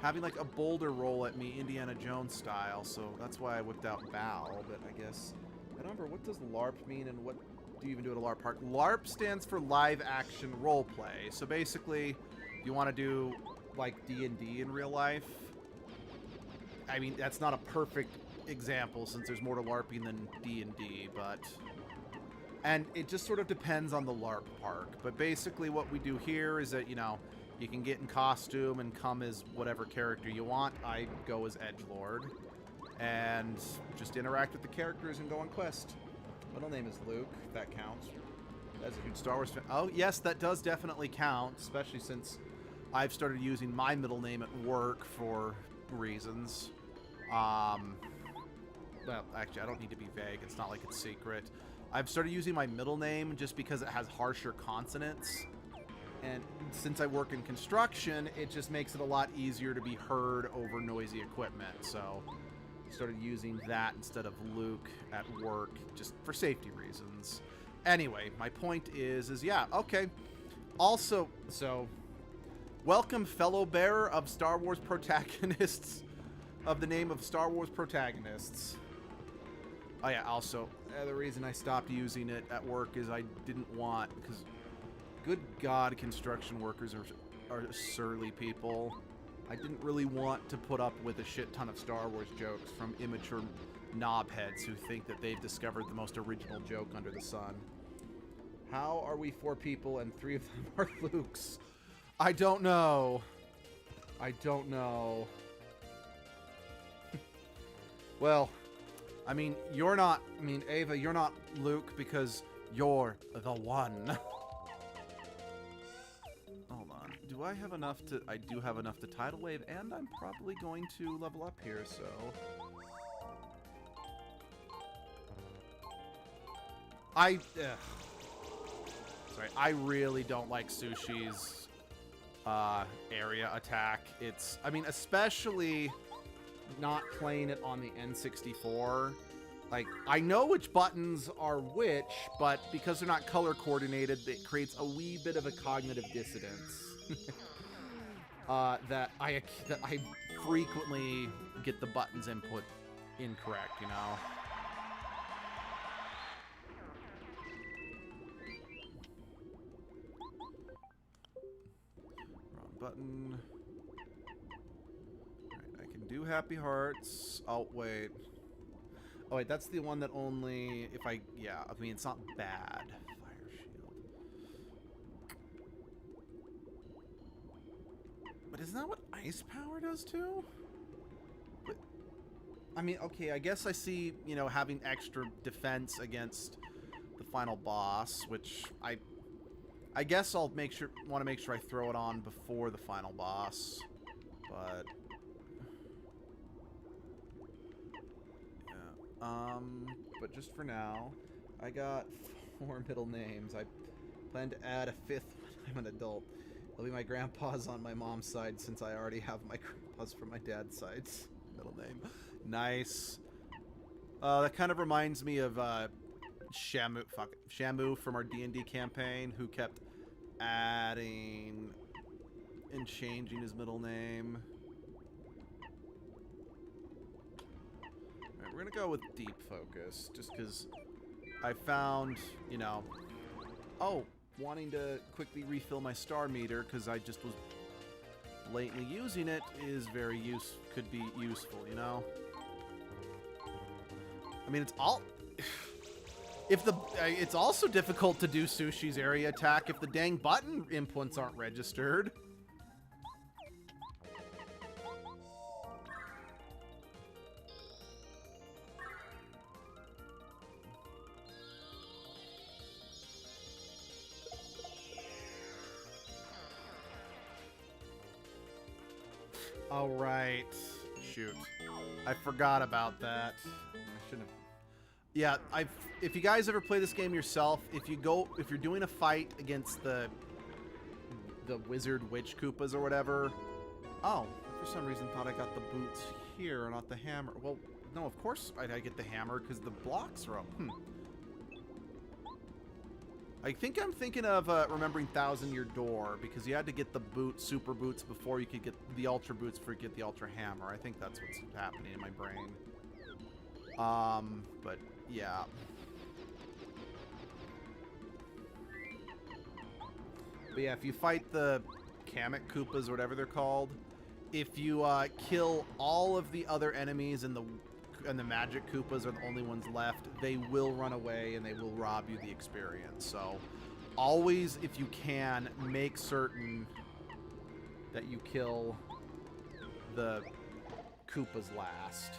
having like a boulder roll at me Indiana Jones style, so that's why I whipped out Val, but I guess I don't remember, what does LARP mean and what do you even do at a LARP park? LARP stands for live action roleplay. So basically, you want to do like D&D in real life. I mean, that's not a perfect example since there's more to LARPing than D&D, but and it just sort of depends on the LARP park. But basically what we do here is that, you know, you can get in costume and come as whatever character you want. I go as Edgelord and just interact with the characters and go on quest. Middle name is Luke, if that counts. As a huge Star Wars fan. Oh, yes, that does definitely count, especially since I've started using my middle name at work for reasons. Well, actually, I don't need to be vague. It's not like it's secret. I've started using my middle name just because it has harsher consonants. And since I work in construction, it just makes it a lot easier to be heard over noisy equipment. So I started using that instead of Luke at work just for safety reasons. Anyway, my point is yeah, okay. Also, so welcome fellow bearer of Star Wars protagonists, of the name of Star Wars protagonists. Oh yeah, also, the reason I stopped using it at work is I didn't want, because good God, construction workers are surly people. I didn't really want to put up with a shit ton of Star Wars jokes from immature knobheads who think that they've discovered the most original joke under the sun. How are we 4 people and 3 of them are Luke's? I don't know. I don't know. Well, I mean, you're not... I mean, Ava, you're not Luke because you're the one. Hold on. Do I have enough to... I do have enough to tidal wave, and I'm probably going to level up here, so... Sorry, I really don't like Sushi's area attack. It's... I mean, especially not playing it on the N64. Like, I know which buttons are which, but because they're not color coordinated, it creates a wee bit of a cognitive dissonance. that I frequently get the buttons input incorrect, you know? Wrong button. Alright, I can do Happy Hearts. Oh, wait. Oh, wait, that's the one that only... If I... Yeah, I mean, it's not bad. Fire Shield. But isn't that what Ice Power does, too? But... I mean, okay, I guess I see, you know, having extra defense against the final boss, which I guess I'll want to make sure I throw it on before the final boss. But... but just for now, I got 4 middle names. I plan to add a 5th when I'm an adult. It'll be my grandpa's on my mom's side, since I already have my grandpa's from my dad's side's middle name. Nice. That kind of reminds me of Shamu from our D&D campaign, who kept adding and changing his middle name. We're gonna go with Deep Focus, just because I found, you know... Oh, wanting to quickly refill my star meter, because I just was blatantly using it, is could be useful, you know? I mean, it's all... it's also difficult to do Sushi's area attack if the dang button inputs aren't registered. All right. Shoot. I forgot about that. I shouldn't have. Yeah, if you guys ever play this game yourself, if you're doing a fight against the wizard witch Koopas or whatever. Oh, for some reason thought I got the boots here, not the hammer. Well, no, of course I get the hammer because the blocks are up. I think I'm thinking of remembering Thousand Year Door, because you had to get the super boots before you could get the ultra boots before you get the ultra hammer. I think that's what's happening in my brain. But yeah. But yeah, if you fight the Kamek Koopas or whatever they're called, if you kill all of the other enemies and the magic Koopas are the only ones left, they will run away and they will rob you the experience. So always, if you can, make certain that you kill the Koopas last.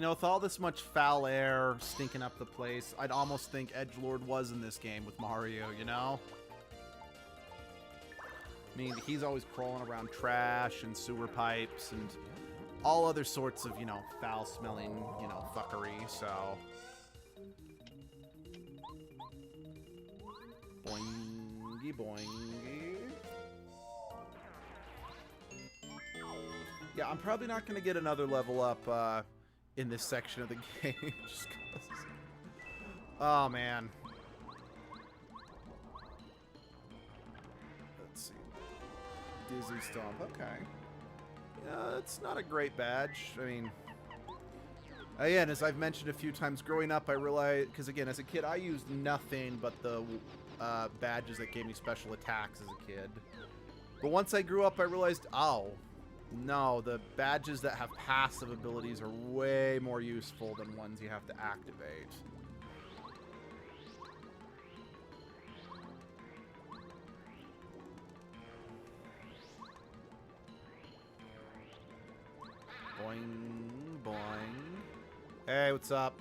You know, with all this much foul air stinking up the place, I'd almost think edgelord was in this game with Mario, you know? I mean, he's always crawling around trash and sewer pipes and all other sorts of, you know, foul-smelling, you know, fuckery, so... Boingy, boingy. Yeah, I'm probably not going to get another level up, in this section of the game, just 'cause... Oh, man. Let's see. Dizzy Stomp, okay. Yeah, it's not a great badge. I mean... Again, as I've mentioned a few times, growing up, I realized... Because, again, as a kid, I used nothing but the badges that gave me special attacks as a kid. But once I grew up, I realized, oh... No, the badges that have passive abilities are way more useful than ones you have to activate. Boing, boing. Hey, what's up?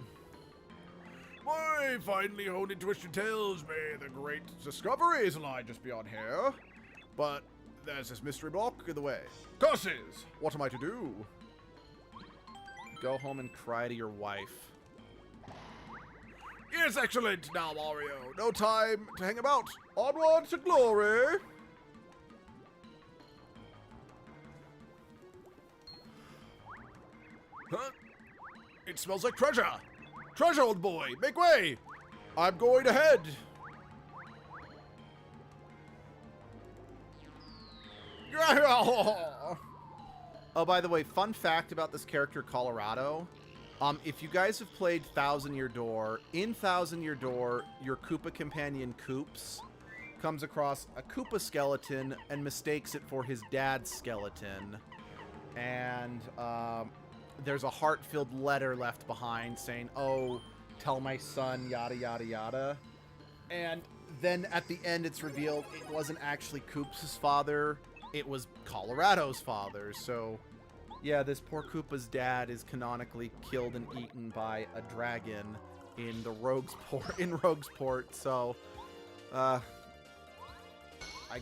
Why, finally honed in Twisted Tales, may the great discoveries lie just beyond here. But there's this mystery block in the way. Curses! What am I to do? Go home and cry to your wife. Yes, excellent! Now, Mario, no time to hang about. Onward to glory! Huh? It smells like treasure! Treasure, old boy! Make way! I'm going ahead! Oh, by the way, fun fact about this character, Colorado. If you guys have played Thousand Year Door, in Thousand Year Door, your Koopa companion, Koops, comes across a Koopa skeleton and mistakes it for his dad's skeleton. And, there's a heart-filled letter left behind saying, oh, tell my son, yada, yada, yada. And then at the end, it's revealed it wasn't actually Koops' father. It was Colorado's father. So, yeah, this poor Koopa's dad is canonically killed and eaten by a dragon in the Roguesport. So, I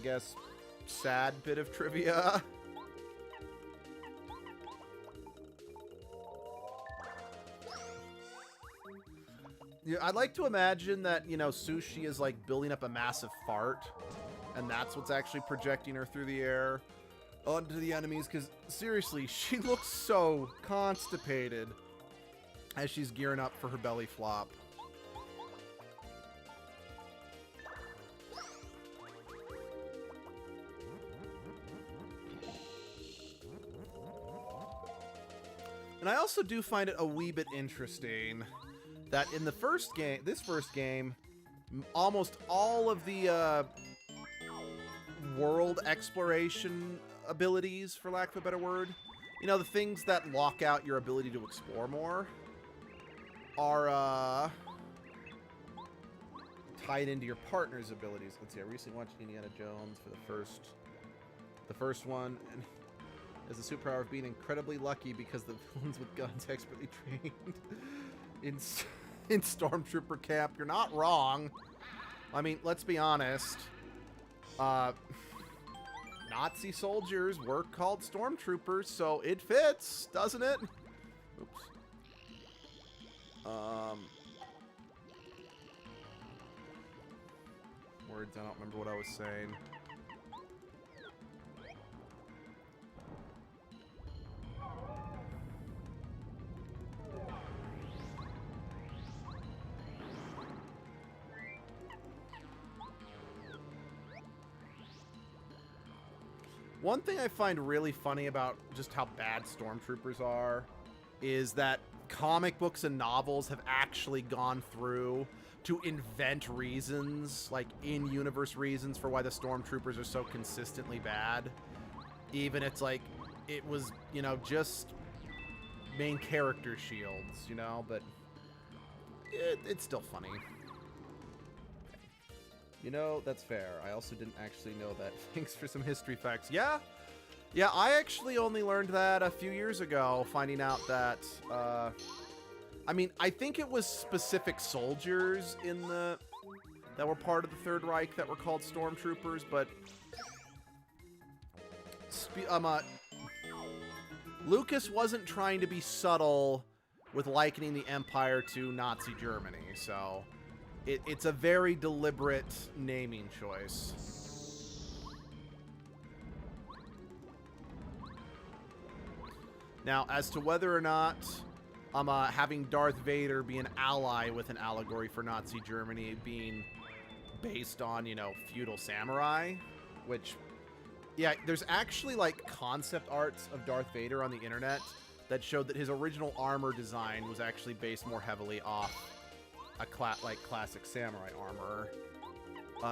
guess, sad bit of trivia. Yeah, I'd like to imagine that, you know, Sushi is like building up a massive fart, and that's what's actually projecting her through the air onto the enemies, because seriously, she looks so constipated as she's gearing up for her belly flop. And I also do find it a wee bit interesting that in the first game, this first game, almost all of the world exploration abilities, for lack of a better word, you know, the things that lock out your ability to explore more, are tied into your partner's abilities. Let's see, I recently watched Indiana Jones for the first one, and has the superpower of being incredibly lucky because the villains with guns expertly trained in Stormtrooper camp. You're not wrong. I mean, let's be honest. Nazi soldiers were called Stormtroopers, so it fits, doesn't it? Oops. Words, I don't remember what I was saying. One thing I find really funny about just how bad Stormtroopers are is that comic books and novels have actually gone through to invent reasons, like in-universe reasons for why the Stormtroopers are so consistently bad. Even it's like, it was, you know, just main character shields, you know, but it's still funny. You know, that's fair. I also didn't actually know that. Thanks for some history facts. Yeah, I actually only learned that a few years ago, finding out that I mean, I think it was specific soldiers in the that were part of the Third Reich that were called stormtroopers, but Lucas wasn't trying to be subtle with likening the Empire to Nazi Germany, so it's a very deliberate naming choice. Now, as to whether or not having Darth Vader be an ally with an allegory for Nazi Germany being based on, you know, feudal samurai, which, yeah, there's actually, like, concept arts of Darth Vader on the internet that showed that his original armor design was actually based more heavily off a classic samurai armor.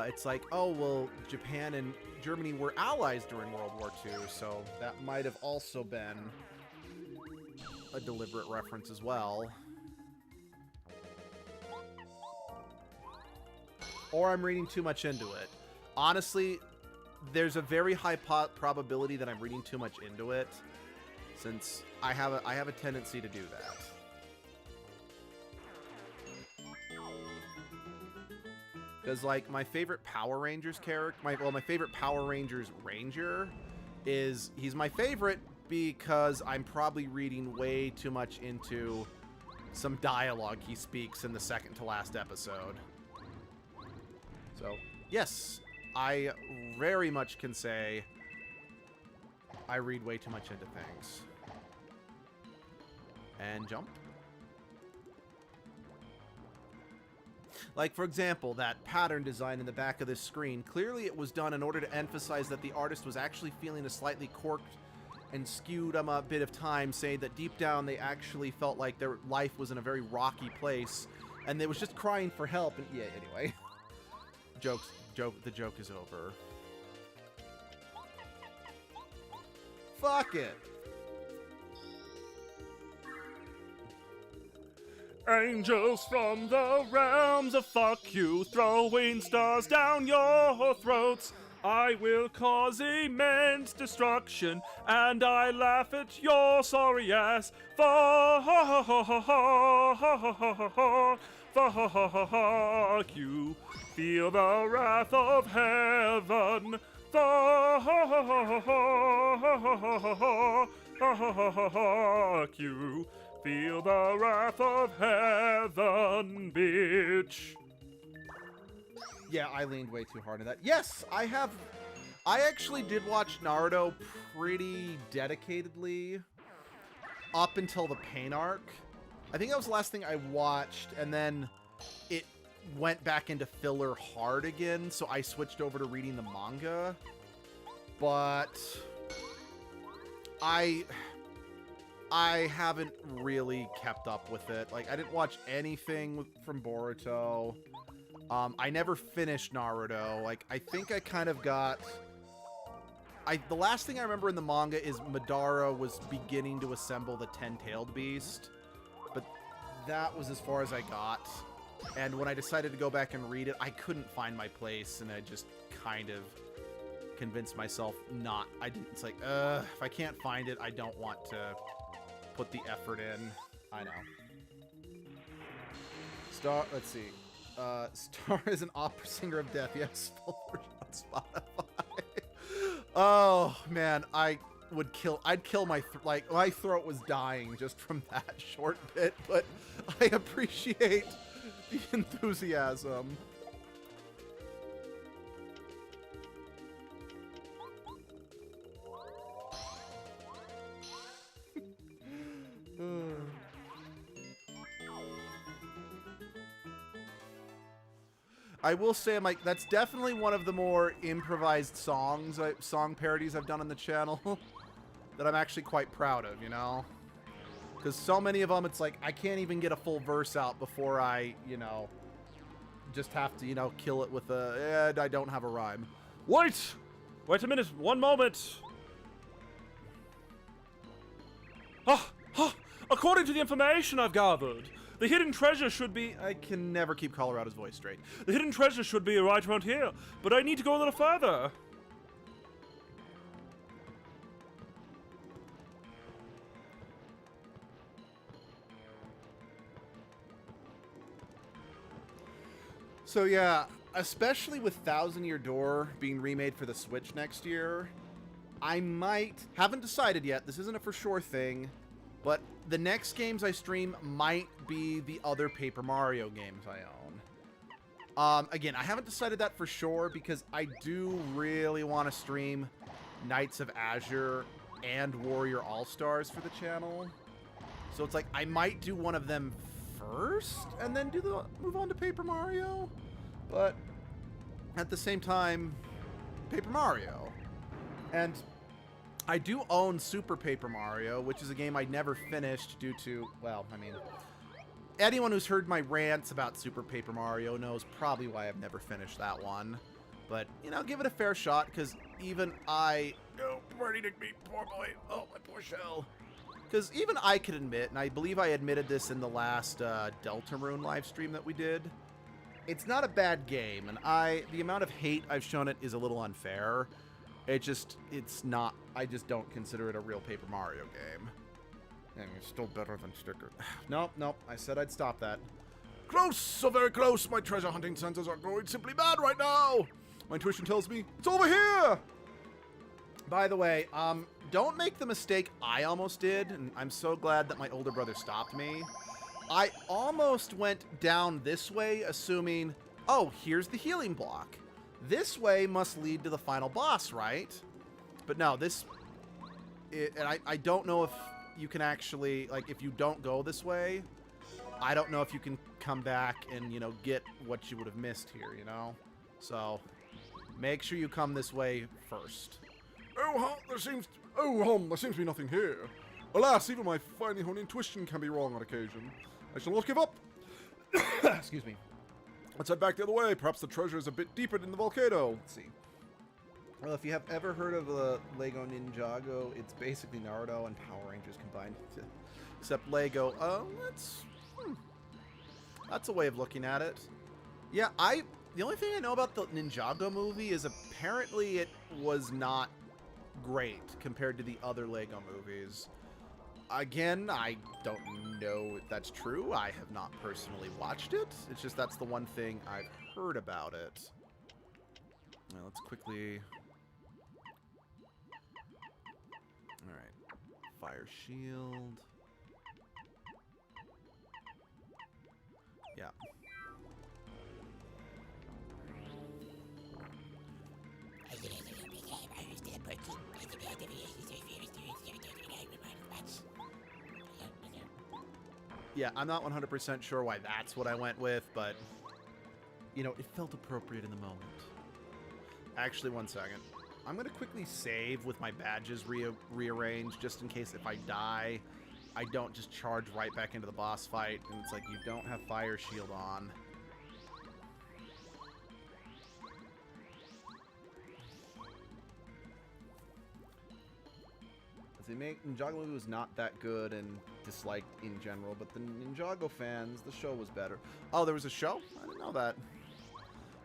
It's like, oh, well, Japan and Germany were allies during World War II, so that might have also been a deliberate reference as well. Or I'm reading too much into it. Honestly, there's a very high probability that I'm reading too much into it, since I have a tendency to do that. Because, like, my favorite Power Rangers character, my favorite Power Rangers Ranger he's my favorite because I'm probably reading way too much into some dialogue he speaks in the second to last episode. So, yes, I very much can say I read way too much into things. And jump. Like, for example, that pattern design in the back of this screen. Clearly it was done in order to emphasize that the artist was actually feeling a slightly corked and skewed a bit of time, saying that deep down they actually felt like their life was in a very rocky place, and they was just crying for help. And yeah, anyway. The joke is over. Fuck it. Angels from the realms of fuck you, throwing stars down your throats. I will cause immense destruction, and I laugh at your sorry ass. Fuck you. Feel the wrath of heaven. Fuck you. Feel the wrath of heaven, bitch. Yeah, I leaned way too hard on that. Yes, I actually did watch Naruto pretty dedicatedly up until the pain arc. I think that was the last thing I watched, and then it went back into filler hard again, so I switched over to reading the manga. But I haven't really kept up with it. Like, I didn't watch anything from Boruto. I never finished Naruto. Like, I think I kind of got... the last thing I remember in the manga is Madara was beginning to assemble the 10-tailed beast. But that was as far as I got. And when I decided to go back and read it, I couldn't find my place, and I just kind of convinced myself not... It's like, if I can't find it, I don't want to put the effort in. I know. Let's see. Star is an opera singer of death. Yes, full version on Spotify. Oh man, I'd kill my my throat was dying just from that short bit, but I appreciate the enthusiasm. I will say, that's definitely one of the more improvised song parodies I've done on the channel that I'm actually quite proud of, you know? Because so many of them, it's like, I can't even get a full verse out before I, you know, just have to, you know, kill it with I don't have a rhyme. Wait a minute, one moment. According to the information I've gathered, the hidden treasure should be... I can never keep Colorado's voice straight. The hidden treasure should be right around here, but I need to go a little further. So yeah, especially with Thousand Year Door being remade for the Switch next year, I haven't decided yet, this isn't a for sure thing, but the next games I stream might be the other Paper Mario games I own. Again, I haven't decided that for sure because I do really want to stream Knights of Azure and Warrior All-Stars for the channel. So it's like, I might do one of them first and then move on to Paper Mario. But at the same time, Paper Mario. And I do own Super Paper Mario, which is a game I never finished due to, well, I mean, anyone who's heard my rants about Super Paper Mario knows probably why I've never finished that one. But, you know, give it a fair shot, because even I... No, Bernie Nick me, poor boy. Oh, my poor shell. Because even I can admit, and I believe I admitted this in the last Deltarune live stream that we did, it's not a bad game, and the amount of hate I've shown it is a little unfair. It's not, I just don't consider it a real Paper Mario game. And it's still better than Sticker. Nope, I said I'd stop that. Close, so very close. My treasure hunting senses are going simply mad right now. My intuition tells me it's over here. By the way, don't make the mistake I almost did, and I'm so glad that my older brother stopped me. I almost went down this way, assuming, oh, here's the healing block. This way must lead to the final boss, right? But no, and I don't know if you can actually, like, if you don't go this way, I don't know if you can come back and, you know, get what you would have missed here, you know? So, make sure you come this way first. There seems to be nothing here. Alas, even my finely honed intuition can be wrong on occasion. I shall not give up. Excuse me. Let's head back the other way. Perhaps the treasure is a bit deeper in the volcano. Let's see. Well, if you have ever heard of the Lego Ninjago, it's basically Naruto and Power Rangers combined. Except Lego. That's a way of looking at it. Yeah, the only thing I know about the Ninjago movie is apparently it was not great compared to the other Lego movies. Again, I don't know if that's true. I have not personally watched it. It's just that's the one thing I've heard about it. Now, let's quickly... Alright. Fire shield. Yeah. Yeah, I'm not 100% sure why that's what I went with, but, you know, it felt appropriate in the moment. Actually, one second. I'm going to quickly save with my badges rearranged, just in case if I die, I don't just charge right back into the boss fight, and it's like, you don't have Fire Shield on. The Ninjago movie was not that good and disliked in general, but the Ninjago fans, the show was better. Oh, there was a show? I didn't know that.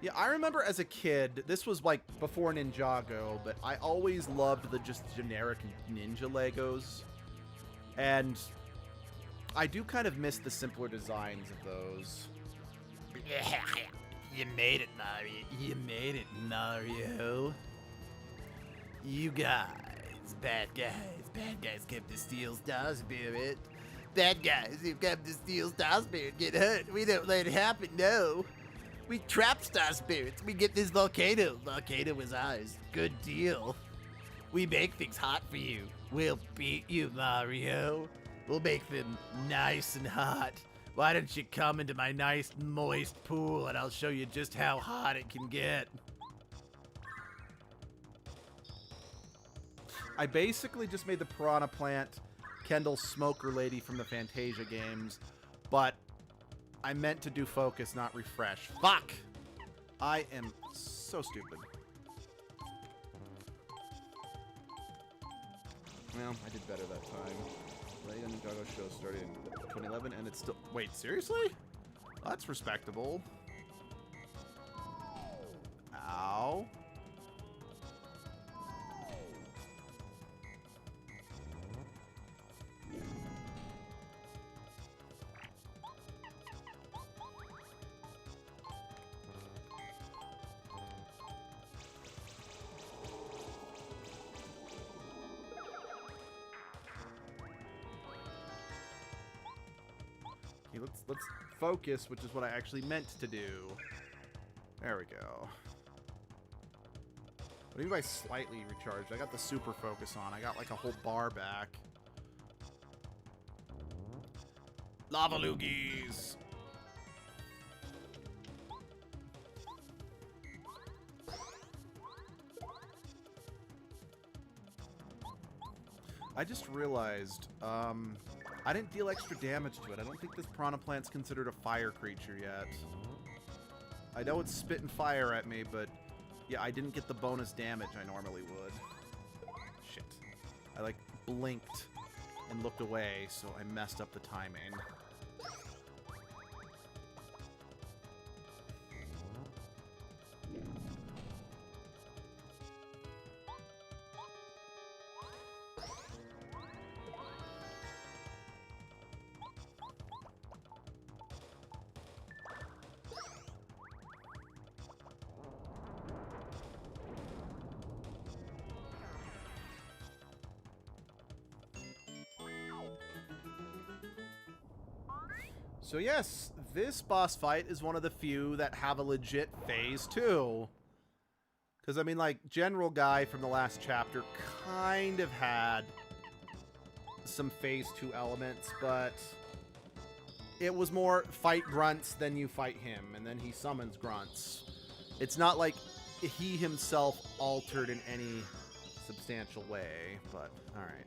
Yeah, I remember as a kid, this was like before Ninjago, but I always loved the just generic ninja Legos. And I do kind of miss the simpler designs of those. You made it, Mario. You made it, Mario. You guys. Bad guys come to steal Star Spirit. Bad guys who come to steal Star Spirit get hurt. We don't let it happen, no. We trap Star Spirits. We get this volcano. Volcano is ours. Good deal. We make things hot for you. We'll beat you, Mario. We'll make them nice and hot. Why don't you come into my nice, moist pool and I'll show you just how hot it can get. I basically just made the Piranha Plant Kendall Smoker Lady from the Fantasia games, but I meant to do focus, not refresh. Fuck! I am so stupid. Well, I did better that time. Lego Ninjago show started in 2011, and it's still... Wait, seriously? That's respectable. Ow. let's focus, which is what I actually meant to do. There we go. What do you mean by slightly recharged? I got the super focus on. I got like a whole bar back. Lava loogies. I just realized, I didn't deal extra damage to it. I don't think this piranha plant's considered a fire creature yet. I know it's spitting fire at me, but yeah, I didn't get the bonus damage I normally would. Shit. I, like, blinked and looked away, so I messed up the timing. So yes, this boss fight is one of the few that have a legit phase 2. Because, I mean, like, General Guy from the last chapter kind of had some phase 2 elements, but it was more fight grunts, then you fight him, and then he summons grunts. It's not like he himself altered in any substantial way, but alright.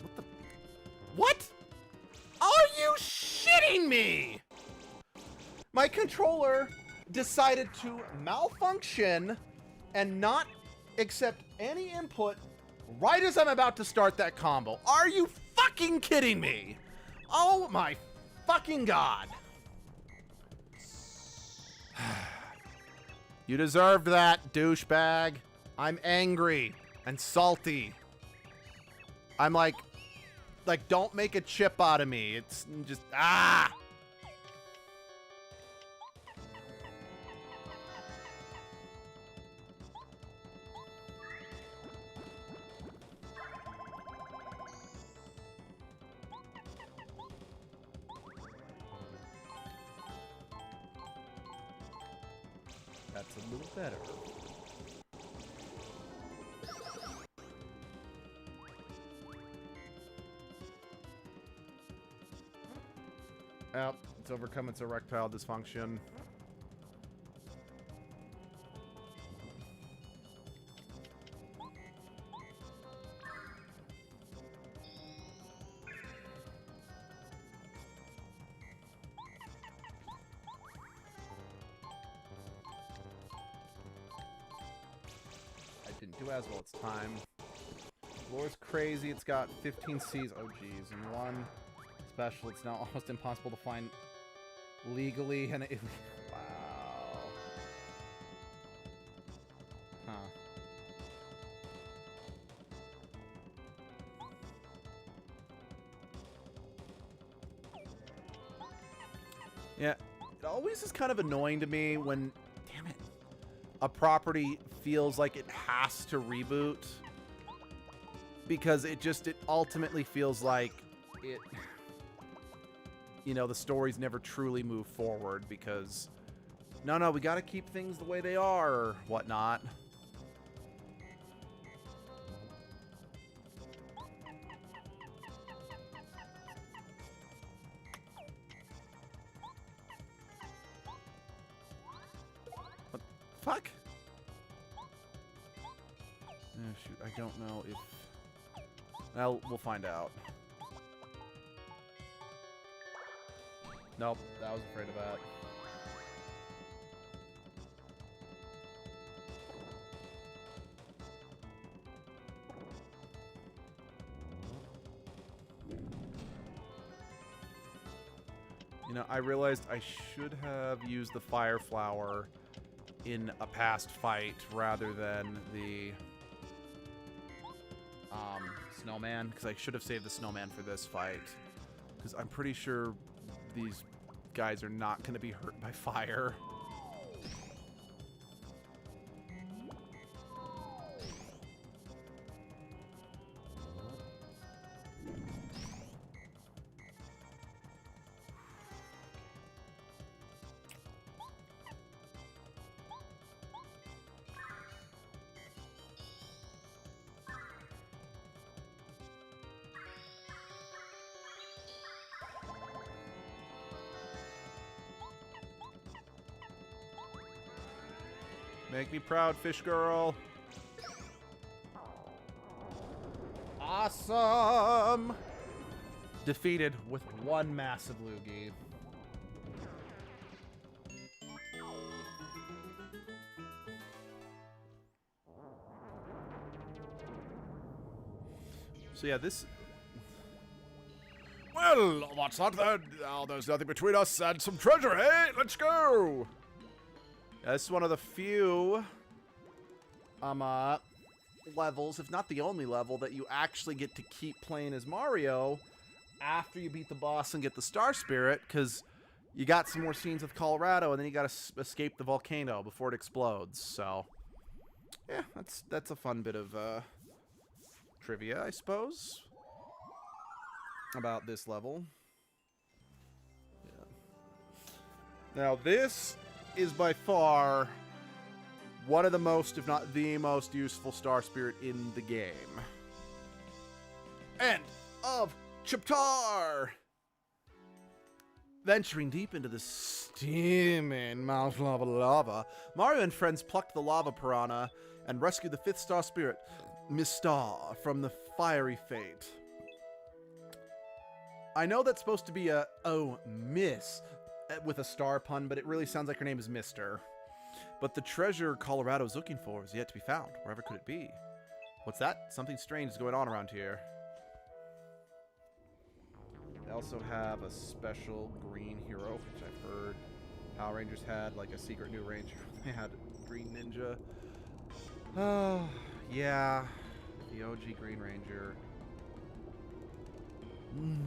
What the... What? Are you shitting me? My controller decided to malfunction and not accept any input right as I'm about to start that combo. Are you fucking kidding me? Oh my fucking god. You deserved that, douchebag. I'm angry and salty. I'm like, don't make a chip out of me. It's just, ah! That's a little better. Yep, it's overcome its erectile dysfunction. I didn't do as well. It's time. Lore's crazy. It's got 15 Cs. Oh, geez. And one special. It's now almost impossible to find legally. And it, wow. Huh. Yeah. It always is kind of annoying to me when, damn it, a property feels like it has to reboot, because it ultimately feels like it, you know, the stories never truly move forward because, no, we gotta keep things the way they are or whatnot. What the fuck? Oh, shoot, I don't know if... Well, we'll find out. Nope, I was afraid of that. You know, I realized I should have used the fire flower in a past fight rather than the snowman, because I should have saved the snowman for this fight, because I'm pretty sure these guys are not going to be hurt by fire. Make me proud, fish girl. Awesome! Defeated with one massive loogie. So yeah, this... Well, what's that then? Now there's nothing between us and some treasure, hey? Let's go! Yeah, this is one of the few levels, if not the only level, that you actually get to keep playing as Mario after you beat the boss and get the Star Spirit, because you got some more scenes with Colorado, and then you got to escape the volcano before it explodes. So, yeah, that's a fun bit of trivia, I suppose, about this level. Yeah. Now, this is by far one of the most, if not the most useful Star Spirit in the game. End of chapter! Venturing deep into the steaming Mount Lava, Mario and friends plucked the lava piranha and rescued the 5th Star Spirit, Miss Star, from the fiery fate. I know that's supposed to be a, oh, Miss, with a star pun, but it really sounds like her name is Mister. But the treasure Colorado's looking for is yet to be found. Wherever could it be? What's that? Something strange is going on around here. They also have a special green hero, which I've heard Power Rangers had, like a secret new ranger. They had Green Ninja. Oh, yeah. The OG Green Ranger.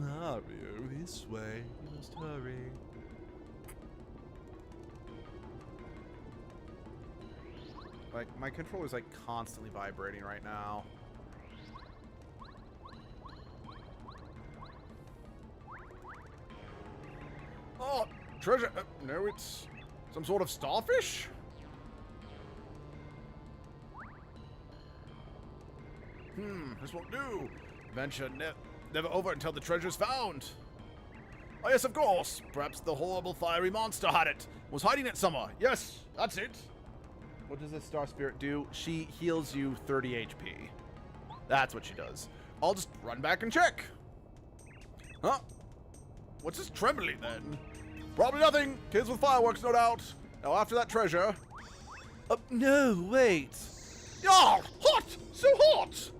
Mario, this way. You must hurry. Like, my controller's, like, constantly vibrating right now. Oh, treasure. No, it's some sort of starfish? This won't do. Adventure never over until the treasure's found. Oh, yes, of course. Perhaps the horrible fiery monster had it. Was hiding it somewhere. Yes, that's it. What does this Star Spirit do? She heals you 30 HP. That's what she does. I'll just run back and check. Huh? What's this trembling then? Probably nothing. Kids with fireworks, no doubt. Now after that treasure. No, wait. Oh, hot! So hot!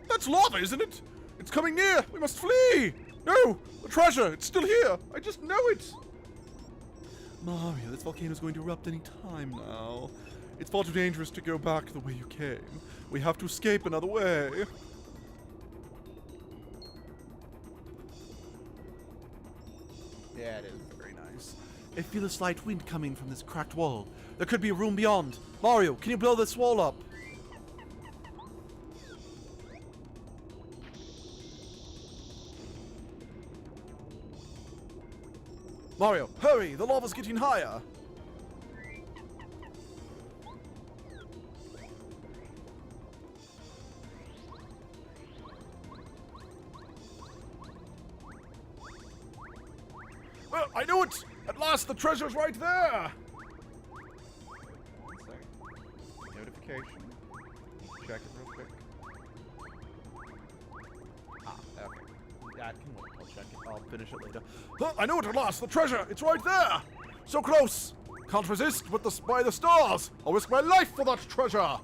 That's lava, isn't it? It's coming near. We must flee. No, the treasure. It's still here. I just know it. Mario, this volcano's going to erupt any time now. It's far too dangerous to go back the way you came. We have to escape another way. Yeah, it is very nice. I feel a slight wind coming from this cracked wall. There could be a room beyond. Mario, can you blow this wall up? Mario, hurry! The lava's getting higher! Well, I knew it! At last, the treasure's right there! 1 second. Notification. Check it real quick. Ah, okay. That can wait. I'll check it. I'll finish it later. I knew it at last! The treasure! It's right there! So close! Can't resist but by the stars! I'll risk my life for that treasure!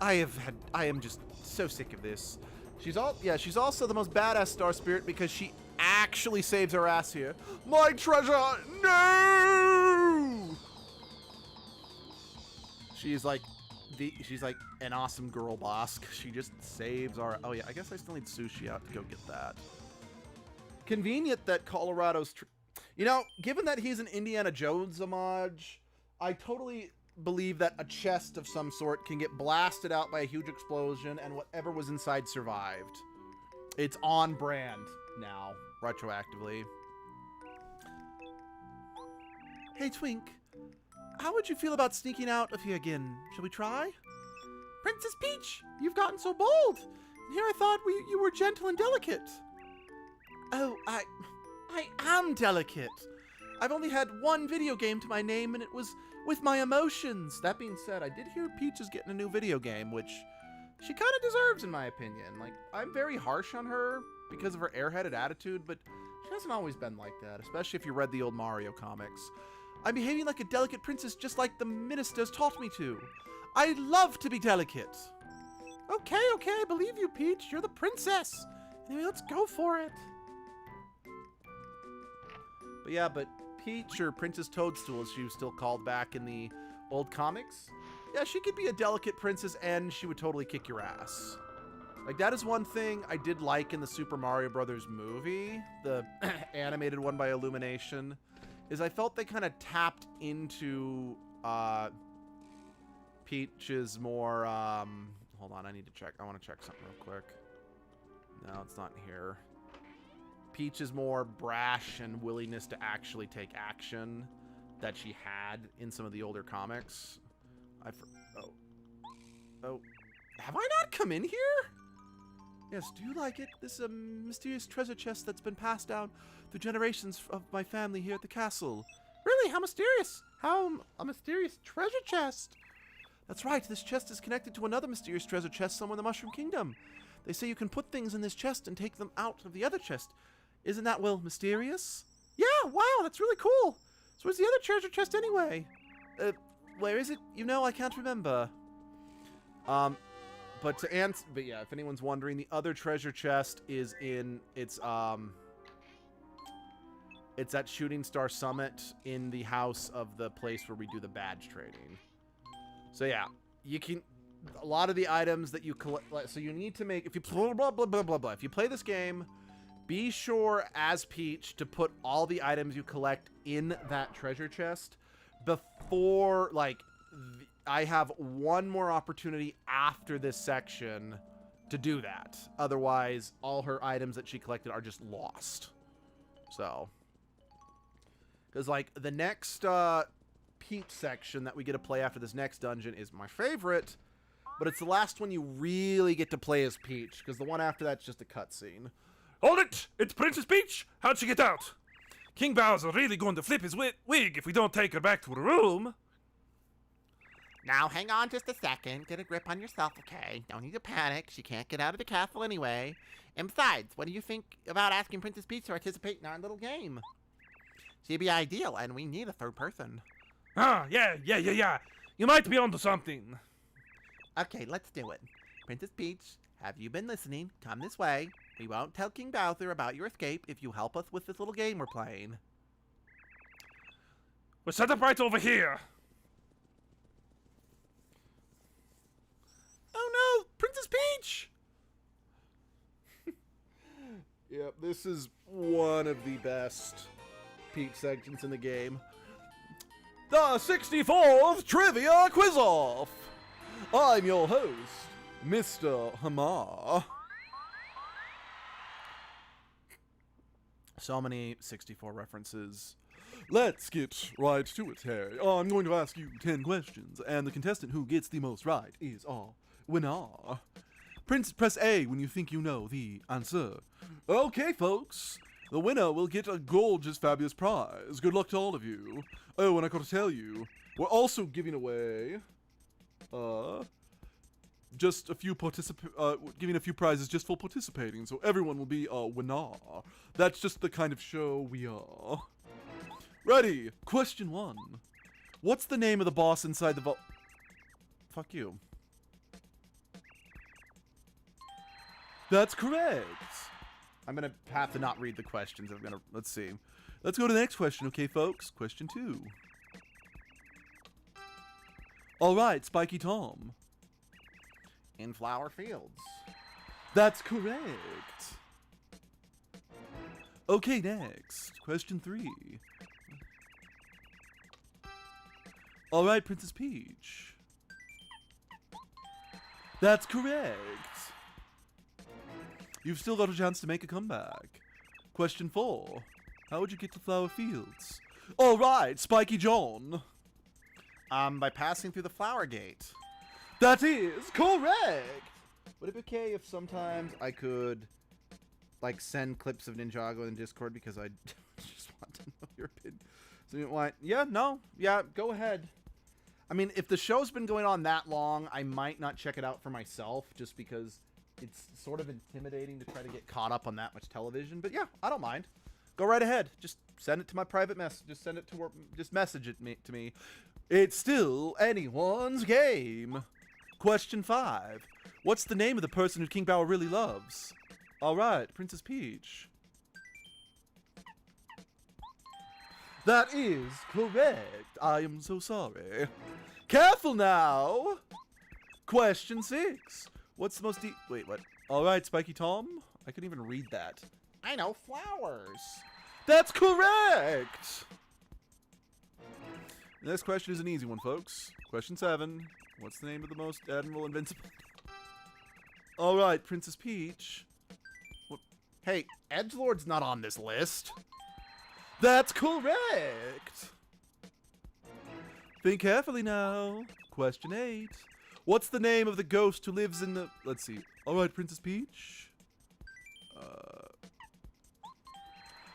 I am just so sick of this. She's also the most badass Star Spirit because she actually saves her ass here. My treasure! No! She's like an awesome girl boss. She just saves our... Oh yeah, I guess I still need Sushi out to go get that. Convenient that Colorado's... You know, given that he's an Indiana Jones homage, I totally believe that a chest of some sort can get blasted out by a huge explosion and whatever was inside survived. It's on brand now, retroactively. Hey, Twink. How would you feel about sneaking out of here again? Shall we try? Princess Peach, you've gotten so bold. Here I thought you were gentle and delicate. Oh, I am delicate. I've only had one video game to my name, and it was with my emotions. That being said, I did hear Peach is getting a new video game, which she kind of deserves, in my opinion. Like, I'm very harsh on her because of her airheaded attitude, but she hasn't always been like that, especially if you read the old Mario comics. I'm behaving like a delicate princess just like the ministers taught me to. I love to be delicate. Okay, I believe you, Peach. You're the princess. Anyway, let's go for it. But yeah, Peach, or Princess Toadstool, as she was still called back in the old comics, yeah, she could be a delicate princess and she would totally kick your ass. Like, that is one thing I did like in the Super Mario Brothers movie, the animated one by Illumination, is I felt they kind of tapped into Peach's more, hold on, I need to check. I want to check something real quick. No, it's not here. Peach's more brash and willingness to actually take action that she had in some of the older comics. Oh. Have I not come in here? Yes, do you like it? This is a mysterious treasure chest that's been passed down through generations of my family here at the castle. Really? How mysterious? How a mysterious treasure chest? That's right, this chest is connected to another mysterious treasure chest somewhere in the Mushroom Kingdom. They say you can put things in this chest and take them out of the other chest. Isn't that, well, mysterious? Yeah, wow, that's really cool. So where's the other treasure chest anyway? Where is it? You know, I can't remember. But yeah, if anyone's wondering, the other treasure chest is in, it's at Shooting Star Summit in the house of the place where we do the badge trading. So yeah, you can, a lot of the items that you collect, so you need to make, if you if you play this game, be sure as Peach to put all the items you collect in that treasure chest before, like, I have one more opportunity after this section to do that. Otherwise, all her items that she collected are just lost. So, because, like, the next Peach section that we get to play after this next dungeon is my favorite, but it's the last one you really get to play as Peach, because the one after that's just a cutscene. Hold it! It's Princess Peach! How'd she get out? King Bowser really going to flip his wig if we don't take her back to her room. Now, hang on just a second. Get a grip on yourself, okay? Don't need to panic. She can't get out of the castle anyway. And besides, what do you think about asking Princess Peach to participate in our little game? She'd be ideal, and we need a third person. Ah, yeah. You might be onto something. Okay, let's do it. Princess Peach, have you been listening? Come this way. We won't tell King Bowser about your escape if you help us with this little game we're playing. We're set up right over here. Oh no, Princess Peach! Yep, this is one of the best Peach sections in the game. The 64th Trivia Quiz-Off! I'm your host, Mr. Hamar. So many 64 references. Let's get right to it, Harry. I'm going to ask you 10 questions, and the contestant who gets the most right is our winner. Press A when you think you know the answer. Okay, folks. The winner will get a gorgeous, fabulous prize. Good luck to all of you. Oh, and I got to tell you, we're also giving away, just a few giving a few prizes just for participating, so everyone will be a winner. That's just the kind of show we are. Ready? Question 1. What's the name of the boss inside the vault? Fuck you. That's correct. I'm gonna have to not read the questions. Let's see. Let's go to the next question, okay, folks? Question 2. All right, Spiky Tom. In Flower Fields. That's correct. Okay, next. Question 3. All right, Princess Peach. That's correct. You've still got a chance to make a comeback. Question 4. How would you get to Flower Fields? All right, Spiky John. By passing through the Flower Gate. That is correct. Would it be okay if sometimes I could, like, send clips of Ninjago in Discord because I just want to know your opinion? So you want? Yeah, no, yeah, go ahead. I mean, if the show's been going on that long, I might not check it out for myself, just because it's sort of intimidating to try to get caught up on that much television. But yeah, I don't mind. Go right ahead. Just send it to my private message. Just send it to just message it to me. It's still anyone's game. Question 5. What's the name of the person who King Bauer really loves? All right, Princess Peach. That is correct. I am so sorry. Careful now. Question 6. What's the most wait, what? All right, Spiky Tom. I couldn't even read that. I know, flowers. That's correct. This question is an easy one, folks. Question 7. What's the name of the most admirable invincible? All right, Princess Peach. What? Hey, edgelord's not on this list. That's correct. Think carefully now. Question 8. What's the name of the ghost who lives in the... Let's see. All right, Princess Peach.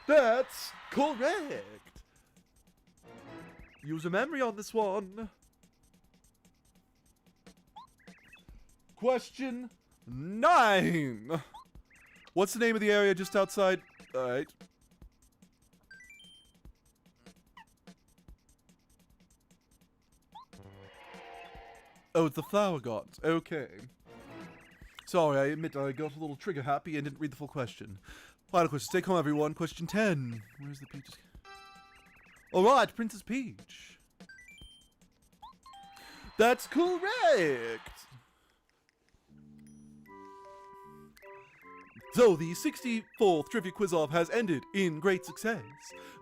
That's correct. Use a memory on this one. Question 9. What's the name of the area just outside... All right. Oh, it's the Flower Gods. Okay. Sorry, I admit I got a little trigger happy and didn't read the full question. Final question. Stay calm, everyone. Question 10. Where's the Peaches? Alright, Princess Peach. That's correct! So, the 64th Trivia Quiz-Off has ended in great success.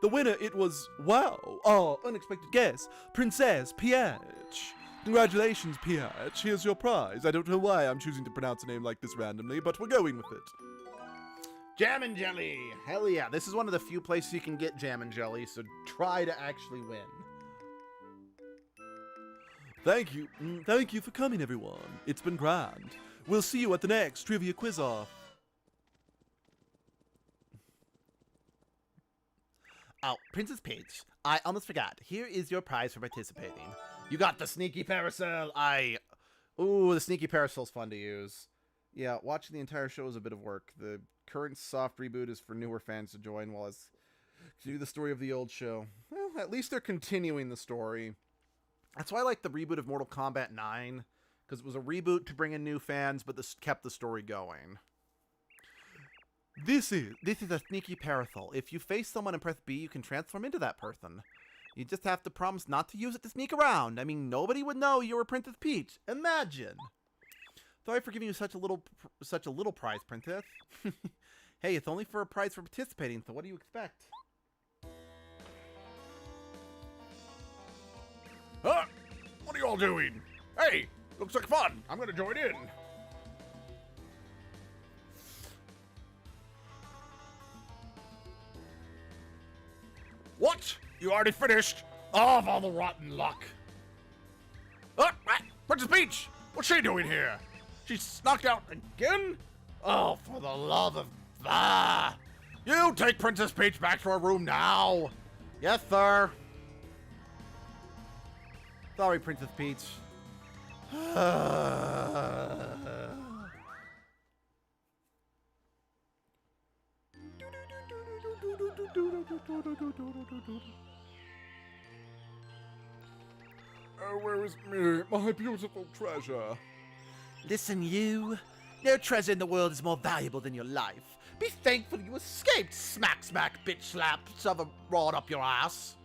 The winner, it was, wow, our unexpected guest, Princess Peach. Congratulations, Peach. Here's your prize. I don't know why I'm choosing to pronounce a name like this randomly, but we're going with it. Jam and jelly. Hell yeah. This is one of the few places you can get jam and jelly, so try to actually win. Thank you. Thank you for coming, everyone. It's been grand. We'll see you at the next Trivia Quiz-Off. Oh, Princess Peach, I almost forgot. Here is your prize for participating. You got the sneaky parasol. Ooh, the sneaky parasol's fun to use. Yeah, watching the entire show is a bit of work. The current soft reboot is for newer fans to join, while it's to do the story of the old show. Well, at least they're continuing the story. That's why I like the reboot of Mortal Kombat 9, because it was a reboot to bring in new fans, but this kept the story going. This is a sneaky parasol. If you face someone and press B, you can transform into that person. You just have to promise not to use it to sneak around. I mean, nobody would know you were Princess Peach. Imagine. Sorry for giving you such a little prize, Princess. Hey, it's only for a prize for participating, so what do you expect? Huh? What are you all doing? Hey, looks like fun. I'm gonna join in. What? You already finished? Oh, of all the rotten luck. Princess Peach! What's she doing here? She's knocked out again? Oh, for the love of... You take Princess Peach back to her room now! Yes, sir. Sorry, Princess Peach. Oh, where is me, my beautiful treasure? Listen, you. No treasure in the world is more valuable than your life. Be thankful you escaped, smack, smack, bitch slap, shove a rod up your ass.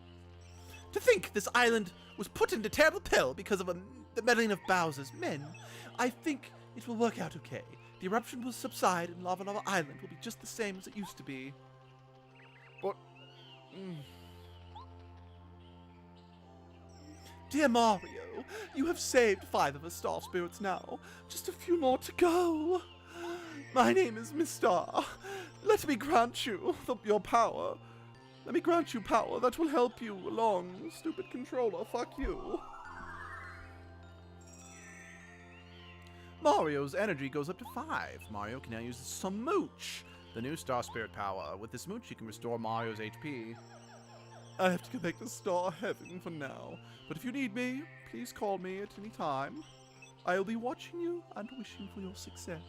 To think this island was put into terrible peril because of the meddling of Bowser's men. I think it will work out okay. The eruption will subside and Lava Lava Island will be just the same as it used to be. But... Dear Mario, you have saved 5 of us star spirits now. Just a few more to go. My name is Miss Star. Let me grant you your power. Let me grant you power that will help you along, stupid controller. Fuck you. Mario's energy goes up to 5. Mario can now use the Smooch, the new Star Spirit power. With the Smooch, you can restore Mario's HP. I have to go back to Star Heaven for now. But if you need me, please call me at any time. I'll be watching you and wishing for your success.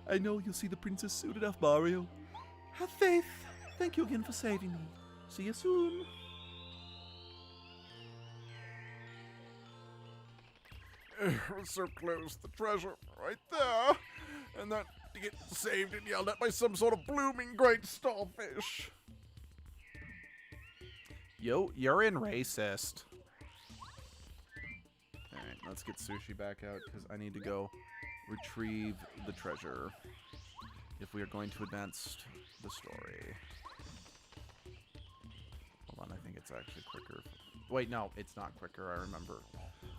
I know you'll see the princess soon enough, Mario. Have faith. Thank you again for saving me. See you soon. We're so close. The treasure right there. And then to get saved and yelled at by some sort of blooming great starfish. Yo, you're in racist. Alright, let's get Sushi back out because I need to go retrieve the treasure if we are going to advance the story. Hold on, I think it's actually quicker. Wait, no, it's not quicker, I remember.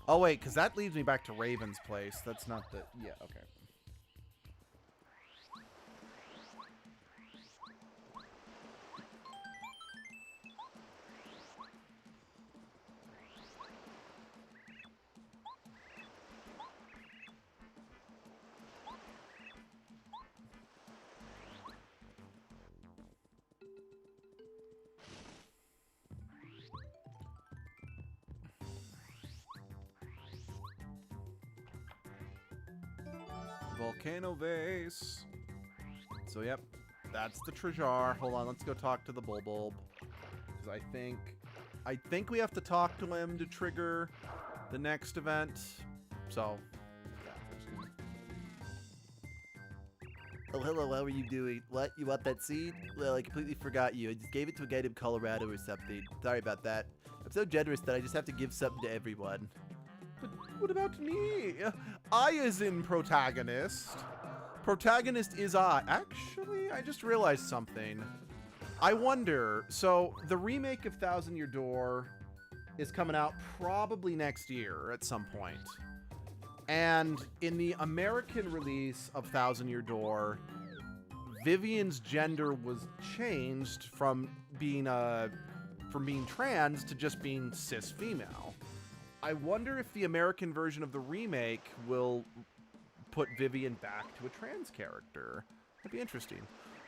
Oh, wait, because that leads me back to Raven's place. That's not the... Yeah, okay. Volcano vase. So yep, that's the treasure. Hold on, let's go talk to the Bulbulb. Because I think we have to talk to him to trigger the next event. So yeah, Oh, hello, how are you doing? What? You want that seed? Well, I completely forgot you. I just gave it to a guy named Colorado or something. Sorry about that. I'm so generous that I just have to give something to everyone. But what about me? I is in protagonist. Protagonist is I. Actually, I just realized something. I wonder, so the remake of Thousand Year Door is coming out probably next year at some point. And in the American release of Thousand Year Door, Vivian's gender was changed from being trans to just being cis female. I wonder if the American version of the remake will put Vivian back to a trans character. That'd be interesting.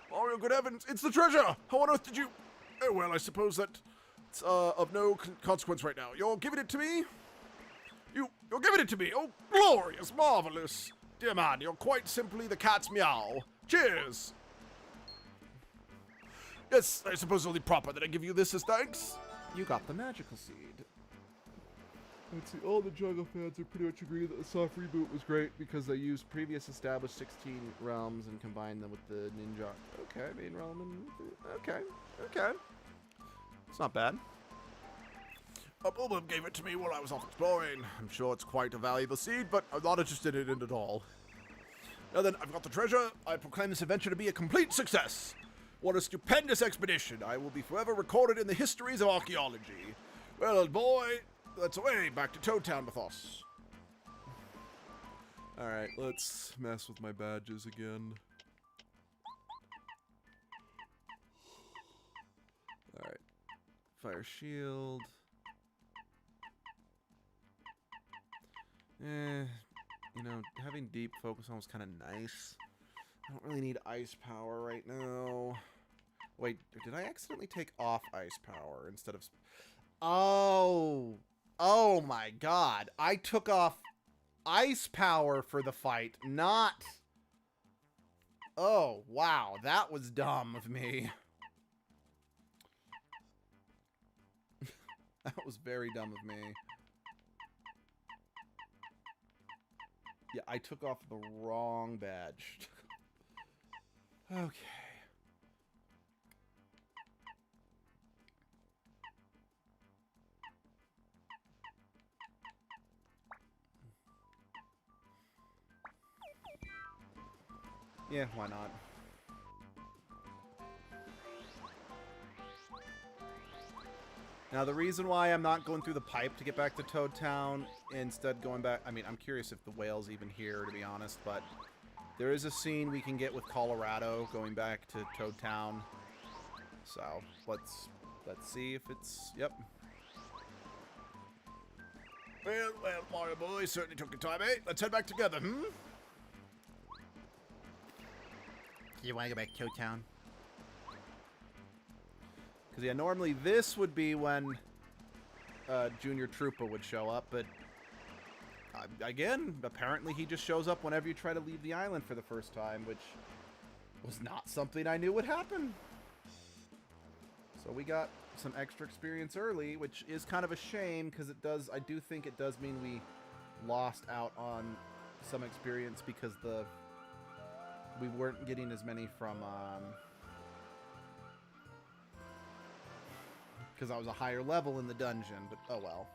Mario, good heavens, it's the treasure! How on earth did you... Oh, well, I suppose that it's of no consequence right now. You're giving it to me? You're giving it to me! Oh, glorious, marvelous! Dear man, you're quite simply the cat's meow. Cheers! Yes, I suppose it's only proper that I give you this as thanks. You got the magical seed. Let's see, all the Jungle fans are pretty much agree that the soft reboot was great because they used previous established 16 realms and combined them with the ninja. Okay, main realm and... Okay. It's not bad. Bulbulb gave it to me while I was off exploring. I'm sure it's quite a valuable seed, but I'm not interested in it at all. Now then, I've got the treasure. I proclaim this adventure to be a complete success. What a stupendous expedition. I will be forever recorded in the histories of archaeology. Well, old boy, let's away back to Toad Town with us. Alright, let's mess with my badges again. Alright. Fire shield. You know, having deep focus on was kind of nice. I don't really need ice power right now. Wait, did I accidentally take off ice power instead of... Oh my god. I took off ice power for the fight, not... Oh, wow. That was dumb of me. That was very dumb of me. Yeah, I took off the wrong badge. Okay. Yeah, why not? Now, the reason why I'm not going through the pipe to get back to Toad Town, instead going back... I mean, I'm curious if the whale's even here, to be honest, but there is a scene we can get with Colorado going back to Toad Town. So, let's see if it's... Yep. Well, Mario boy, certainly took your time, eh? Let's head back together, hmm? You want to go back to Toad Town? Because, yeah, normally this would be when Junior Troopa would show up, but again, apparently he just shows up whenever you try to leave the island for the first time, which was not something I knew would happen. So we got some extra experience early, which is kind of a shame, because I do think it does mean we lost out on some experience because we weren't getting as many from, because I was a higher level in the dungeon, but oh well.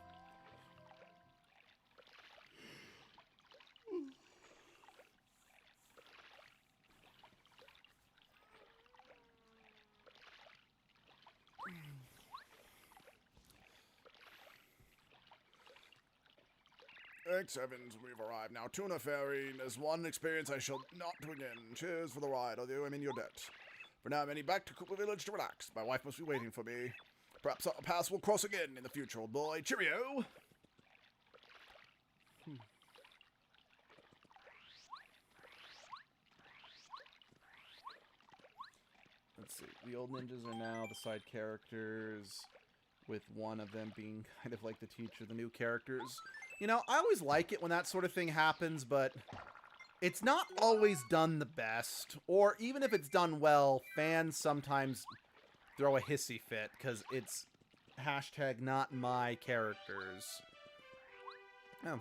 Thanks, Evans, we've arrived now. Tuna Ferry is one experience I shall not do again. Cheers for the ride, although I'm in your debt. For now, I'm heading back to Cooper Village to relax. My wife must be waiting for me. Perhaps our paths will cross again in the future, old boy. Cheerio! Let's see. The old ninjas are now the side characters, with one of them being kind of like the teacher, the new characters. You know, I always like it when that sort of thing happens, but it's not always done the best. Or even if it's done well, fans sometimes throw a hissy fit because it's hashtag not my characters. Oh.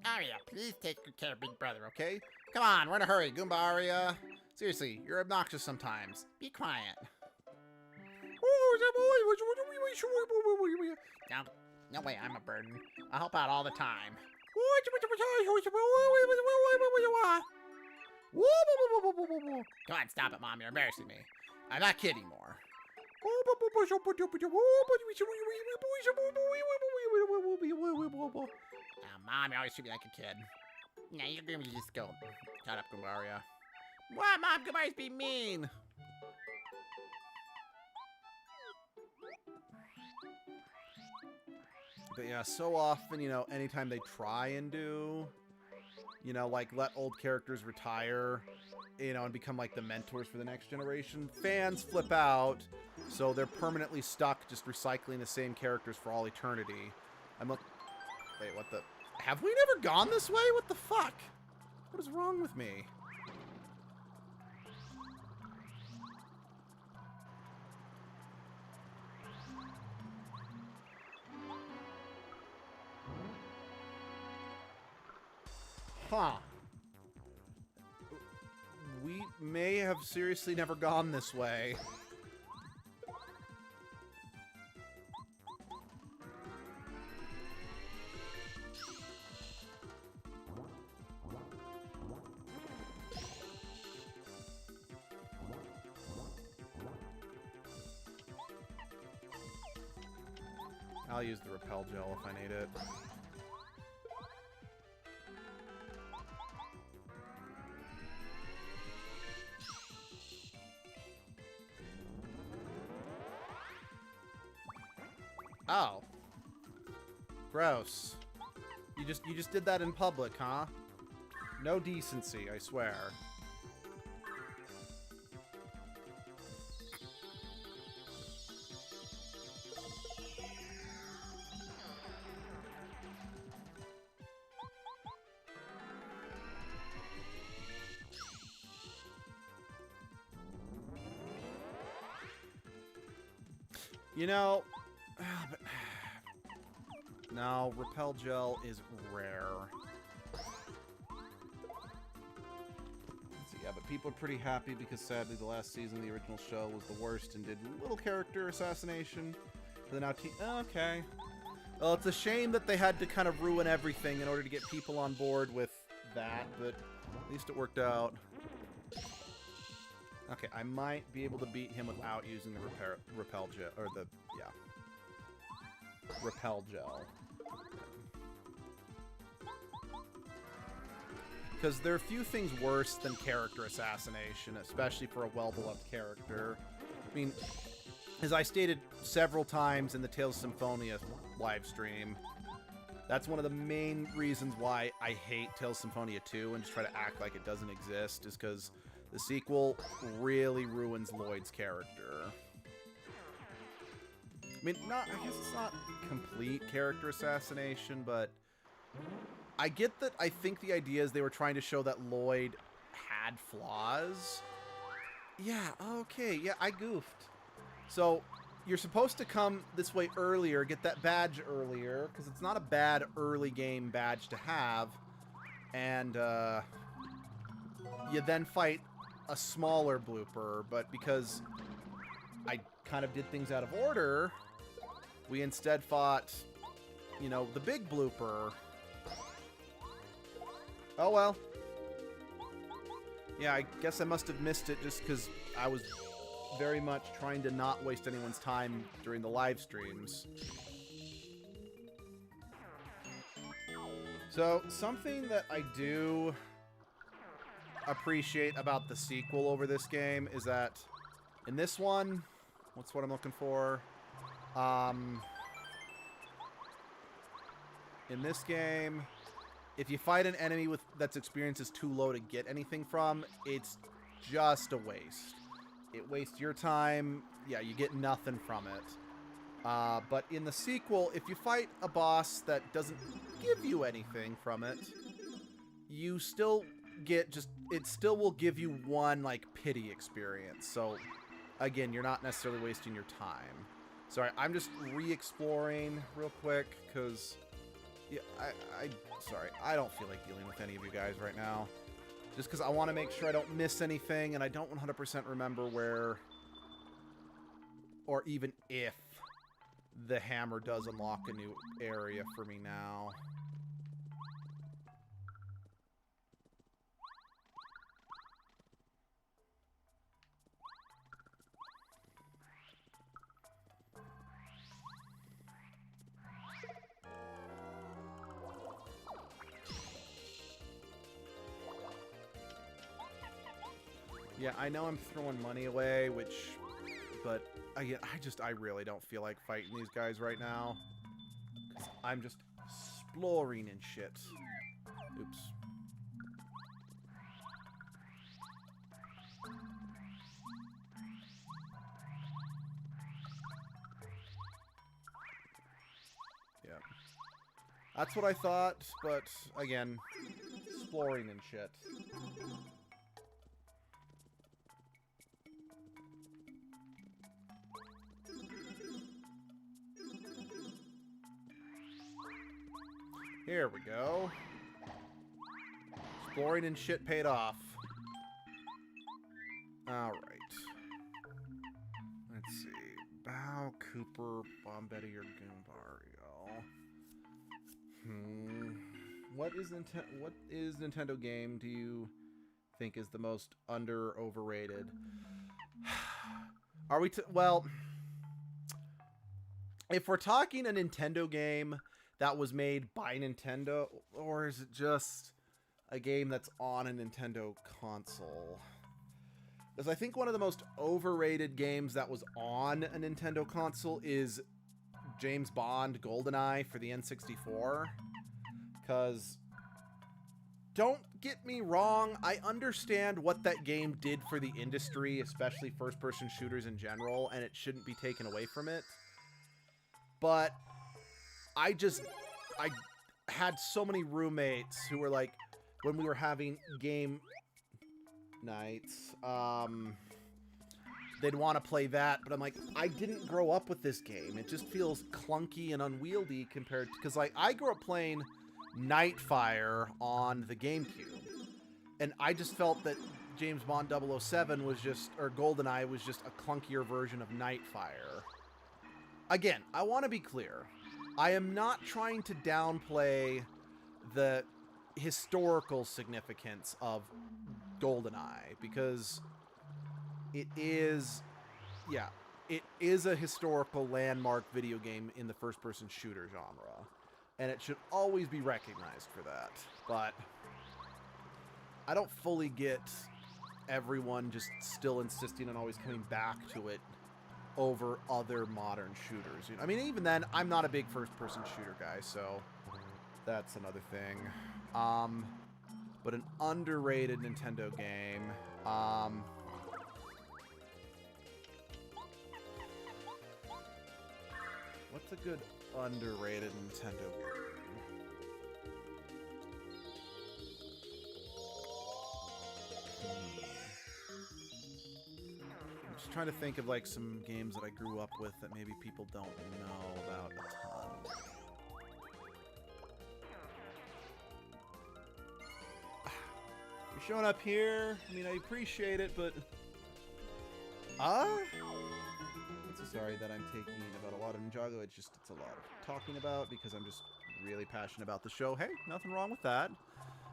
Aria, please take good care of Big Brother, okay? Come on, we're in a hurry, Goomba Aria. Seriously, you're obnoxious sometimes. Be quiet. No way, I'm a burden. I help out all the time. Come on, stop it, Mom. You're embarrassing me. I'm not kidding anymore. Mom, you always treat me like a kid. Now you're gonna just go. Shut up, Goombaria. What, Mom? Goomba's be mean. But yeah, so often, you know, anytime they try and do, you know, like let old characters retire, you know, and become like the mentors for the next generation, fans flip out, so they're permanently stuck just recycling the same characters for all eternity. Wait, what the? Have we never gone this way? What the fuck? What is wrong with me? Huh. We may have seriously never gone this way. I'll use the repel gel if I need it. Oh. Gross. You just did that in public, huh? No decency, I swear. You know, but no, repel gel is rare. So yeah, but people are pretty happy because sadly the last season of the original show was the worst and did little character assassination. So now okay. Well, it's a shame that they had to kind of ruin everything in order to get people on board with that, but at least it worked out. Okay, I might be able to beat him without using the repel gel, or the, yeah, repel gel. Because there are few things worse than character assassination, especially for a well-beloved character. I mean, as I stated several times in the Tales of Symphonia live stream, that's one of the main reasons why I hate Tales of Symphonia 2 and just try to act like it doesn't exist, is because The sequel really ruins Lloyd's character. I mean, I guess it's not complete character assassination, but I get that. I think the idea is they were trying to show that Lloyd had flaws. Yeah, okay, yeah, I goofed. So, you're supposed to come this way earlier, get that badge earlier, because it's not a bad early game badge to have, and you then fight a smaller blooper, but because I kind of did things out of order, we instead fought, you know, the big blooper. Oh well. Yeah, I guess I must have missed it just because I was very much trying to not waste anyone's time during the live streams. So, something that I do appreciate about the sequel over this game is that in this one, what's what I'm looking for? In this game, if you fight an enemy that's experience is too low to get anything from, it's just a waste. It wastes your time. Yeah, you get nothing from it. But in the sequel, if you fight a boss that doesn't give you anything from it, you still get it still will give you one, like, pity experience. So, again, you're not necessarily wasting your time. Sorry, I'm just re-exploring real quick, because... yeah, sorry, I don't feel like dealing with any of you guys right now. Just because I want to make sure I don't miss anything, and I don't 100% remember where, or even if, the hammer does unlock a new area for me now. Yeah, I know I'm throwing money away, but I really don't feel like fighting these guys right now. 'Cause I'm just exploring and shit. Oops. Yeah. That's what I thought, but again, exploring and shit. Here we go. Exploring and shit paid off. Alright. Let's see. Bao, Cooper, Bombetti, or Goombario. What is Nintendo game do you think is the most overrated? Are we well, if we're talking a Nintendo game that was made by Nintendo, or is it just a game that's on a Nintendo console? Because I think one of the most overrated games that was on a Nintendo console is James Bond GoldenEye for the N64. Because, don't get me wrong, I understand what that game did for the industry, especially first-person shooters in general, and it shouldn't be taken away from it. But I had so many roommates who were like, when we were having game nights, they'd want to play that, but I'm like, I didn't grow up with this game. It just feels clunky and unwieldy compared to, because like, I grew up playing Nightfire on the GameCube, and I just felt that James Bond 007 was just, or GoldenEye was just a clunkier version of Nightfire. Again, I want to be clear. I am not trying to downplay the historical significance of GoldenEye, because it is, yeah, it is a historical landmark video game in the first-person shooter genre, and it should always be recognized for that. But I don't fully get everyone just still insisting on always coming back to it over other modern shooters. I mean, even then, I'm not a big first-person shooter guy, so that's another thing. But an underrated Nintendo game. What's a good underrated Nintendo game? I'm just trying to think of like some games that I grew up with that maybe people don't know about a ton. You're showing up here. I mean, I appreciate it, but I'm so sorry that I'm taking about a lot of Ninjago. It's a lot of talking about because I'm just really passionate about the show. Hey, nothing wrong with that.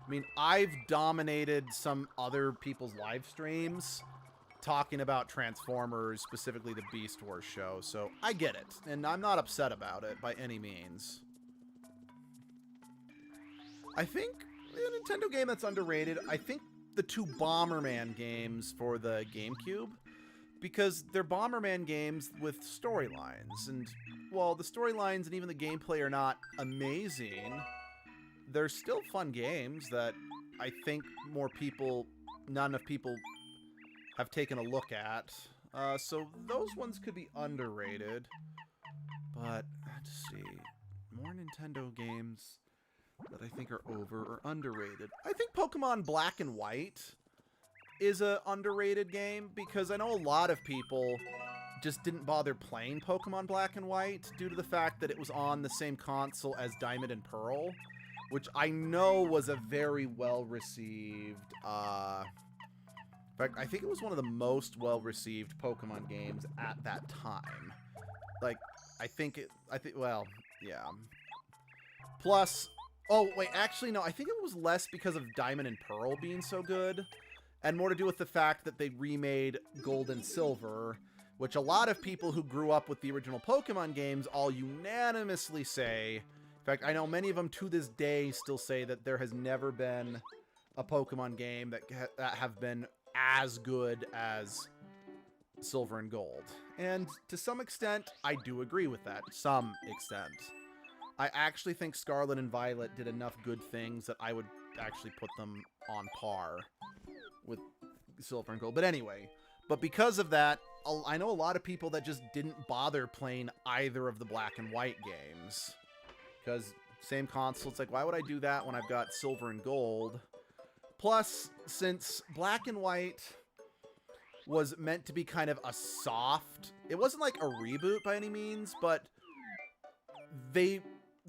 I mean, I've dominated some other people's live streams talking about Transformers, specifically the Beast Wars show, so I get it, and I'm not upset about it by any means. I think a Nintendo game that's underrated, I think the two Bomberman games for the GameCube, because they're Bomberman games with storylines, and while the storylines and even the gameplay are not amazing, they're still fun games that I think not enough people have taken a look at. So those ones could be underrated. But, let's see. More Nintendo games that I think are over or underrated. I think Pokemon Black and White is a underrated game because I know a lot of people just didn't bother playing Pokemon Black and White due to the fact that it was on the same console as Diamond and Pearl, which I know was a very well-received, in fact, I think it was one of the most well-received Pokemon games at that time. Like, well, yeah. Plus, oh, wait, actually, no, I think it was less because of Diamond and Pearl being so good, and more to do with the fact that they remade Gold and Silver, which a lot of people who grew up with the original Pokemon games all unanimously say. In fact, I know many of them to this day still say that there has never been a Pokemon game that have been as good as Silver and Gold. And to some extent, I do agree with that. Some extent. I actually think Scarlet and Violet did enough good things that I would actually put them on par with Silver and Gold. But anyway, because of that, I know a lot of people that just didn't bother playing either of the Black and White games. Because same console, it's like, why would I do that when I've got Silver and Gold? Plus, since Black and White was meant to be kind of a soft, it wasn't like a reboot by any means, but they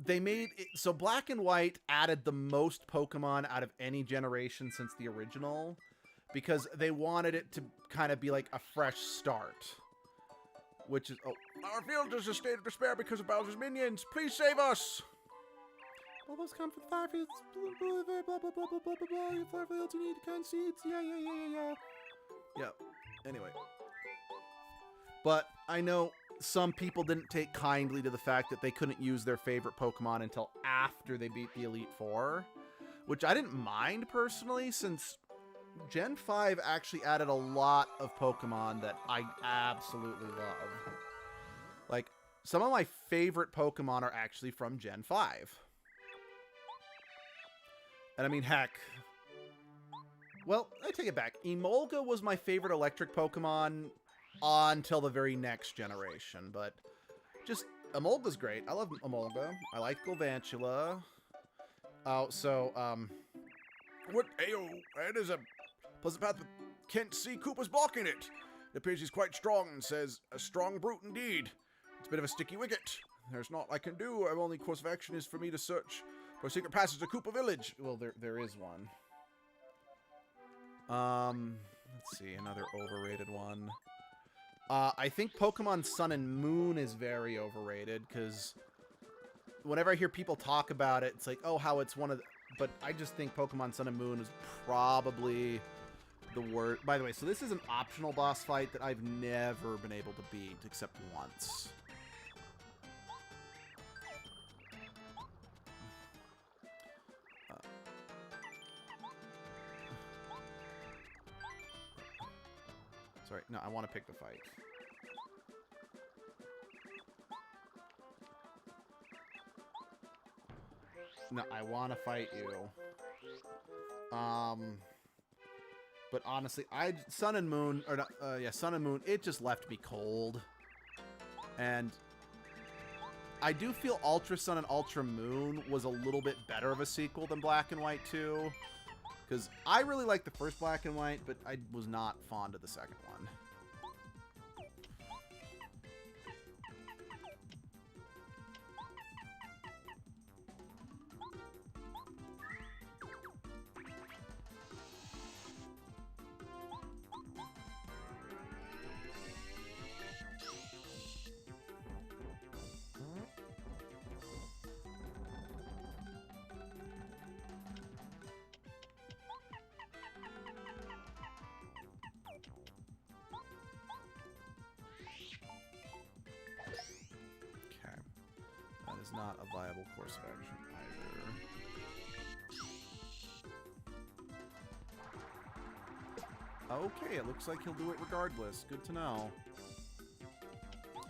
made it so Black and White added the most Pokemon out of any generation since the original, because they wanted it to kind of be like a fresh start. Which is, Our field is a state of despair because of Bowser's minions. Please save us! All those come from the fire fields, blah, blah, blah, blah, blah, blah, blah, blah, blah. Your fire fields, you need kind seeds. Yeah. yeah. Anyway. But I know some people didn't take kindly to the fact that they couldn't use their favorite Pokemon until after they beat the Elite Four, which I didn't mind personally, since Gen 5 actually added a lot of Pokemon that I absolutely love. Like, some of my favorite Pokemon are actually from Gen 5. And I mean, heck. Well, I take it back. Emolga was my favorite electric Pokemon until the very next generation, but just, Emolga's great. I love Emolga. I like Galvantula. Oh, so, What? Ayo, that is a pleasant path, but can't see Koopa's blocking it. It appears he's quite strong and says, a strong brute indeed. It's a bit of a sticky wicket. There's naught I can do. Our only course of action is for me to search for a secret passage to Koopa Village. well, there is one. Let's see, another overrated one. I think Pokemon Sun and Moon is very overrated, because whenever I hear people talk about it, it's like, oh, how it's one of the... But I just think Pokemon Sun and Moon is probably the worst. By the way, so this is an optional boss fight that I've never been able to beat, except once. Sorry, no, I want to pick the fight. No, I want to fight you. But honestly, Sun and Moon, or not, yeah, Sun and Moon, it just left me cold. And I do feel Ultra Sun and Ultra Moon was a little bit better of a sequel than Black and White 2. Because I really liked the first Black and White, but I was not fond of the second one. Not a viable course of action either. Okay, it looks like he'll do it regardless. Good to know.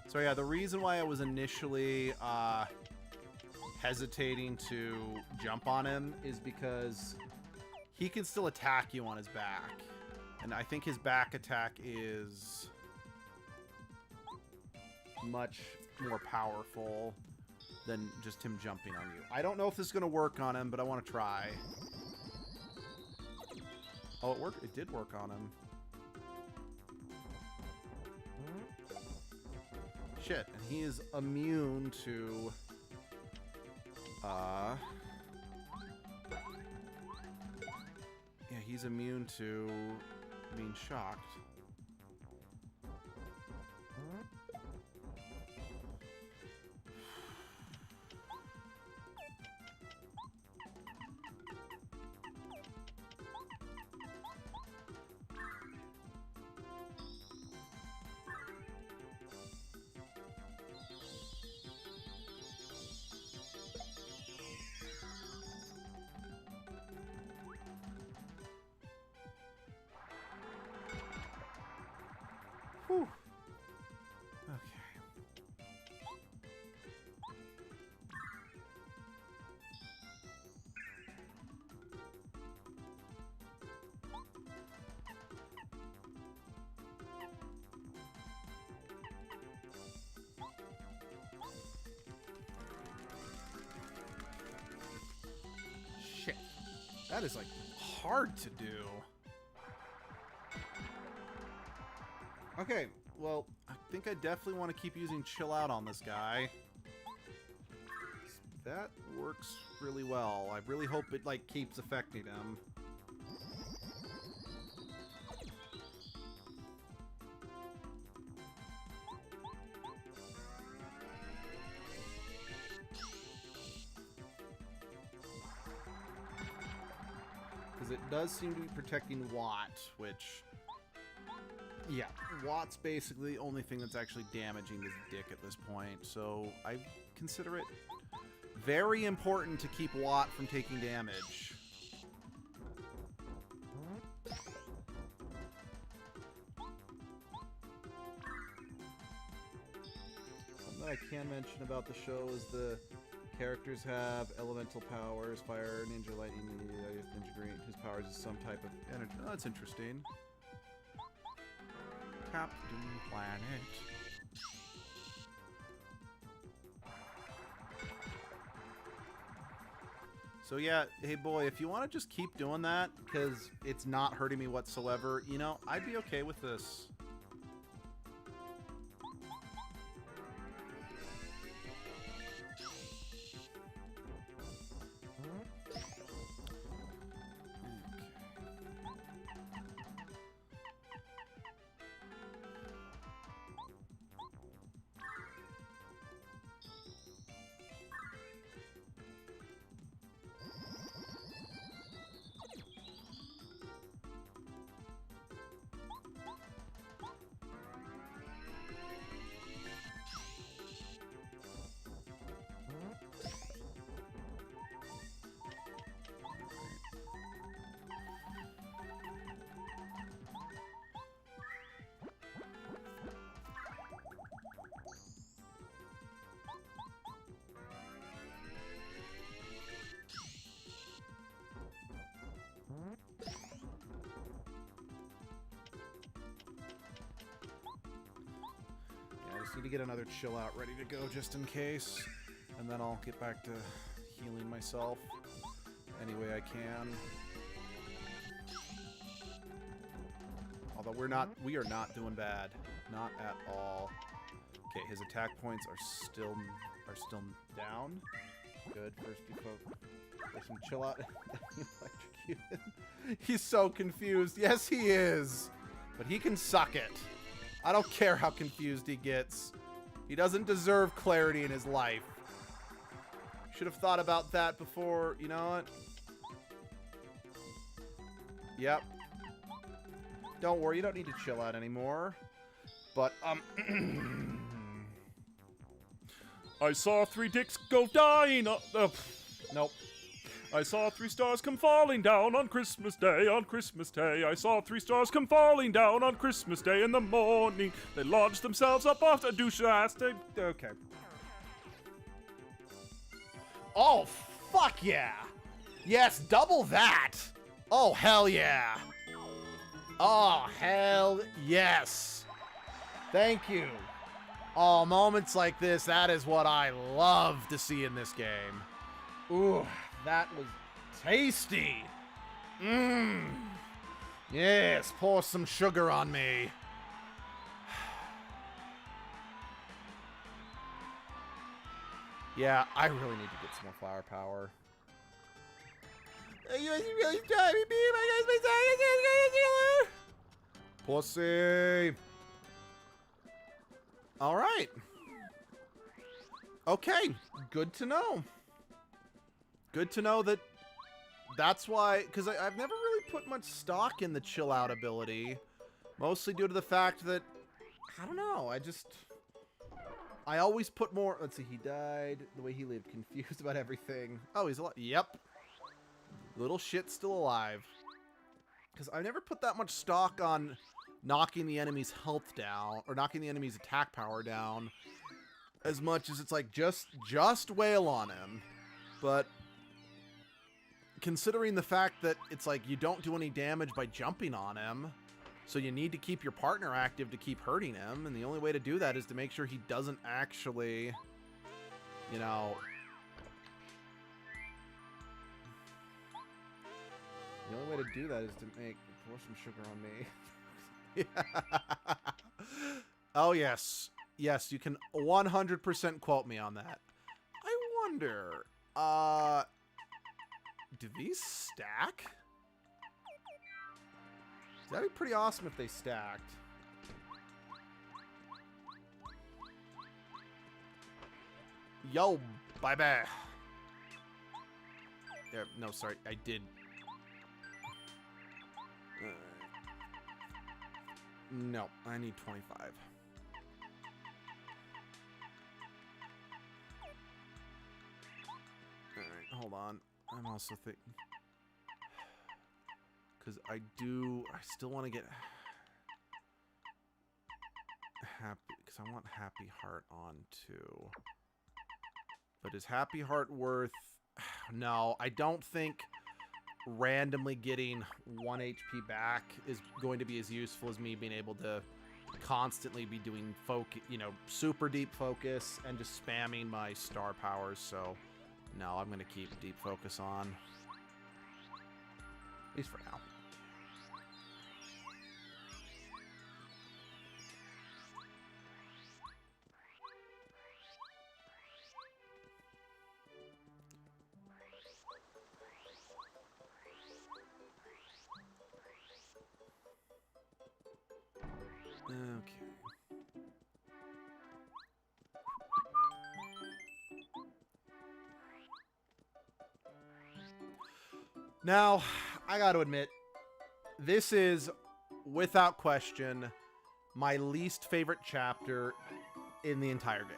So yeah, the reason why I was initially hesitating to jump on him is because he can still attack you on his back. And I think his back attack is much more powerful than just him jumping on you. I don't know if this is going to work on him, but I want to try. Oh, it worked. It did work on him. Shit, and he is immune to... yeah, he's immune to being shocked. Whew. Okay. Shit. That is, like, hard to do. Okay, well, I think I definitely want to keep using Chill Out on this guy. That works really well. I really hope it, like, keeps affecting him. Because it does seem to be protecting Watt, which... yeah, Watt's basically the only thing that's actually damaging this dick at this point, so I consider it very important to keep Watt from taking damage. Something I can mention about the show is the characters have elemental powers, fire, ninja, lightning, ninja green. His powers is some type of energy. Oh, that's interesting. Captain Planet. So yeah, hey boy, if you want to just keep doing that, because it's not hurting me whatsoever, you know, I'd be okay with this. Just need to get another chill out ready to go just in case. And then I'll get back to healing myself any way I can. Although we are not doing bad. Not at all. Okay, his attack points are still down. Good. First there's some chill out. Electrocuted. He's so confused. Yes, he is. But he can suck it. I don't care how confused he gets. He doesn't deserve clarity in his life. Should have thought about that before. You know what? Yep. Don't worry, you don't need to chill out anymore. But, I saw 3 dicks go dying. Nope. I saw 3 stars come falling down on Christmas Day, on Christmas Day. I saw 3 stars come falling down on Christmas Day in the morning. They launched themselves up off a douche-ass. Okay. Oh, fuck yeah! Yes, double that! Oh, hell yeah! Oh, hell yes! Thank you. Oh, moments like this, that is what I love to see in this game. Ooh, that was tasty. Mmm. Yes, pour some sugar on me. Yeah, I really need to get some more flower power. You guys are really driving me. My pussy. All right. Okay, good to know. Good to know that that's why, because I've never really put much stock in the chill out ability. Mostly due to the fact that, I don't know, I always put more, let's see, he died, the way he lived, confused about everything. Oh, he's alive. Yep. Little shit's still alive. Because I never put that much stock on knocking the enemy's health down, or knocking the enemy's attack power down, as much as it's like, just wail on him. But considering the fact that it's like you don't do any damage by jumping on him, so you need to keep your partner active to keep hurting him, and the only way to do that is to make sure he doesn't actually, you know... The only way to do that is to pour some sugar on me. Yeah. Oh, yes. Yes, you can 100% quote me on that. I wonder, do these stack? That'd be pretty awesome if they stacked. Yo, bye-bye. Yeah, no, sorry, I did. No, I need 25. Alright, hold on. I'm also thinking... Because I still want to get happy, because I want Happy Heart on too. But is Happy Heart worth... No, I don't think randomly getting 1 HP back is going to be as useful as me being able to constantly be doing super deep focus and just spamming my star powers. So no, I'm going to keep deep focus on. At least for now. Okay. Now, I got to admit, this is, without question, my least favorite chapter in the entire game.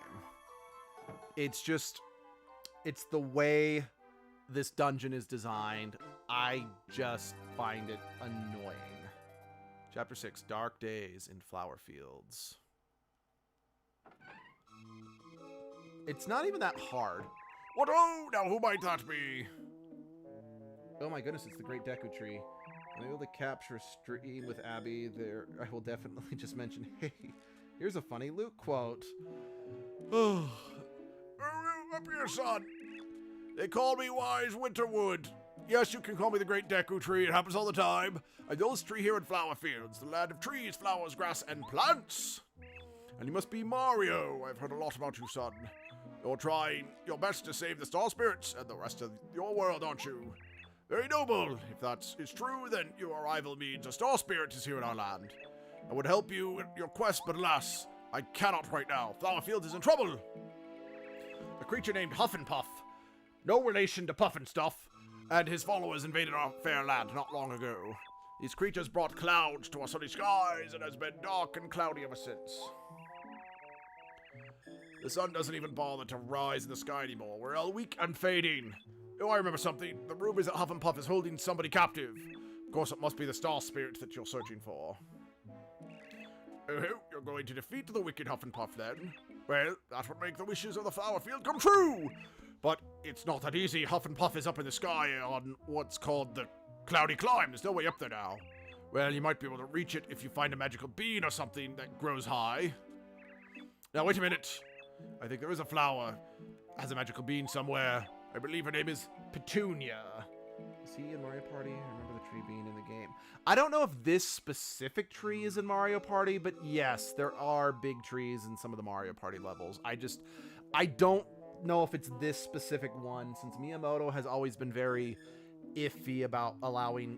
It's the way this dungeon is designed. I just find it annoying. Chapter 6, Dark Days in Flower Fields. It's not even that hard. What? Oh, now who might that be? Oh my goodness, it's the Great Deku Tree. I'm able to capture a stream with Abby there. I will definitely just mention, hey, Here's a funny Luke quote. Up here, son. They call me Wise Winterwood. Yes, you can call me the Great Deku Tree. It happens all the time. I'm the oldest tree here in Flower Fields, the land of trees, flowers, grass, and plants. And you must be Mario. I've heard a lot about you, son. You're trying your best to save the Star Spirits and the rest of your world, aren't you? Very noble. If that is true, then your arrival means a Star Spirit is here in our land. I would help you in your quest, but alas, I cannot right now. Flower Fields is in trouble. A creature named Huff and Puff, no relation to Puff and Stuff, and his followers invaded our fair land not long ago. These creatures brought clouds to our sunny skies and has been dark and cloudy ever since. The sun doesn't even bother to rise in the sky anymore. We're all weak and fading. Oh, I remember something. The rumor is that Huff and Puff is holding somebody captive. Of course, it must be the Star Spirit that you're searching for. Oh, you're going to defeat the wicked Huff and Puff then? Well, that would make the wishes of the Flower Field come true! But it's not that easy. Huff and Puff is up in the sky on what's called the Cloudy Climb. There's no way up there now. Well, you might be able to reach it if you find a magical bean or something that grows high. Now, wait a minute. I think there is a flower. Has a magical bean somewhere. I believe her name is Petunia. Is he in Mario Party? I remember the tree being in the game. I don't know if this specific tree is in Mario Party, but yes, there are big trees in some of the Mario Party levels. I don't know if it's this specific one, since Miyamoto has always been very iffy about allowing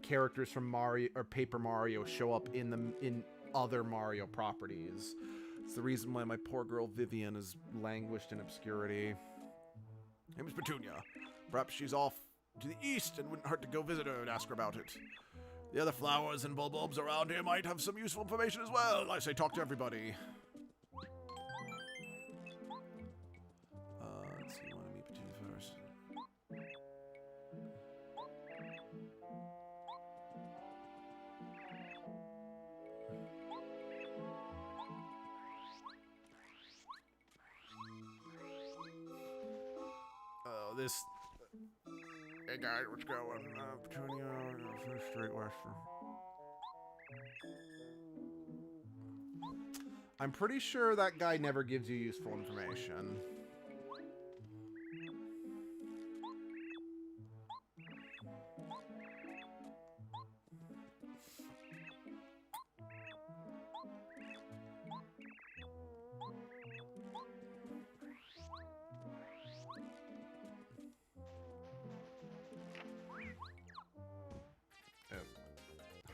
characters from Mario or Paper Mario show up in other Mario properties. It's the reason why my poor girl Vivian has languished in obscurity. Name is Petunia. Perhaps she's off to the east and wouldn't hurt to go visit her and ask her about it. The other flowers and bulbs around here might have some useful information as well. I say talk to everybody. Let's see, you want to meet Petunia first. This... Hey guy, what's going? Petunia, straight western. I'm pretty sure that guy never gives you useful information.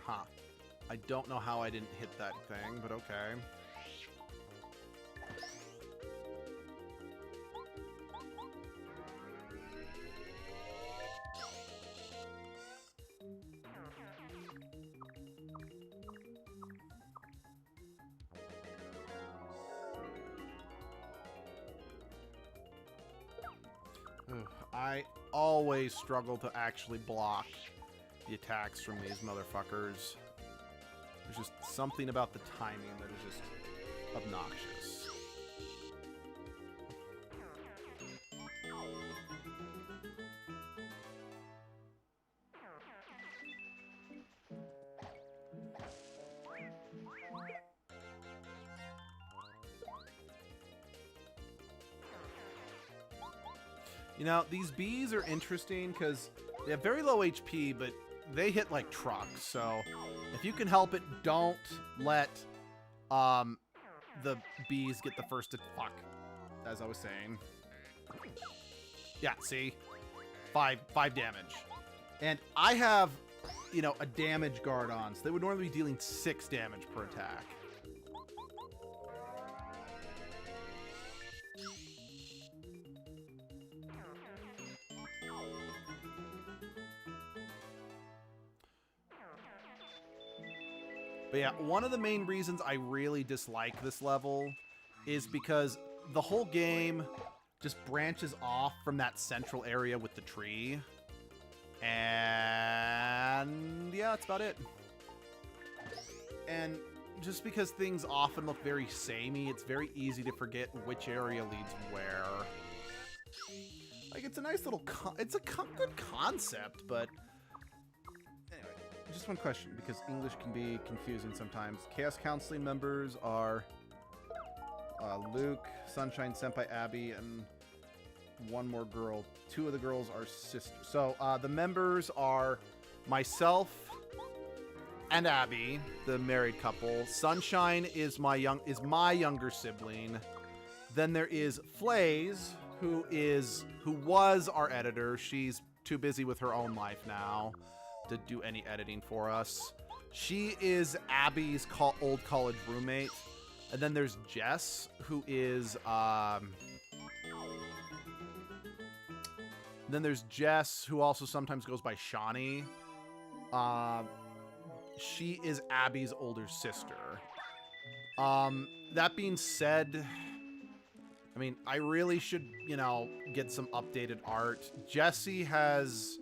Huh. I don't know how I didn't hit that thing, but okay. Ugh, I always struggle to actually block the attacks from these motherfuckers. There's just something about the timing that is just obnoxious. You know, these bees are interesting because they have very low HP, but they hit like trucks. So if you can help it, don't let the bees get the first fuck, as I was saying. Yeah, see? Five damage. And I have, you know, a damage guard on, so they would normally be dealing 6 damage per attack. But yeah, one of the main reasons I really dislike this level is because the whole game just branches off from that central area with the tree. And yeah, that's about it. And just because things often look very samey, it's very easy to forget which area leads where. Like, it's a nice little, it's a good concept, but just one question, because English can be confusing sometimes. Chaos Counseling members are Luke, Sunshine, Senpai, Abby, and one more girl. 2 of the girls are sisters. So the members are myself and Abby, the married couple. Sunshine is my younger sibling. Then there is Flaze, who was our editor. She's too busy with her own life now to do any editing for us. She is Abby's old college roommate. And then there's Jess, who is then there's Jess, who also sometimes goes by Shawnee. She is Abby's older sister. That being said, I mean, I really should, get some updated art. Jessie has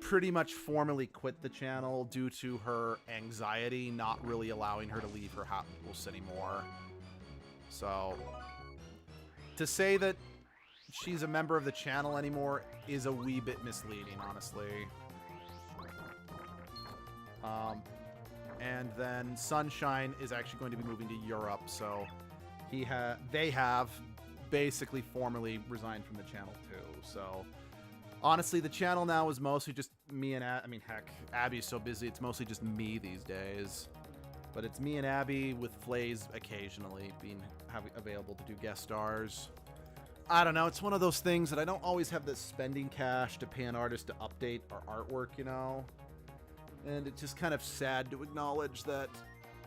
pretty much formally quit the channel due to her anxiety not really allowing her to leave her house anymore. So, to say that she's a member of the channel anymore is a wee bit misleading, honestly. And then Sunshine is actually going to be moving to Europe, so they have basically formally resigned from the channel too. So honestly, the channel now is mostly just me and heck, Abby's so busy, it's mostly just me these days. But it's me and Abby with Flaze occasionally being available to do guest stars. I don't know, it's one of those things that I don't always have the spending cash to pay an artist to update our artwork, And it's just kind of sad to acknowledge that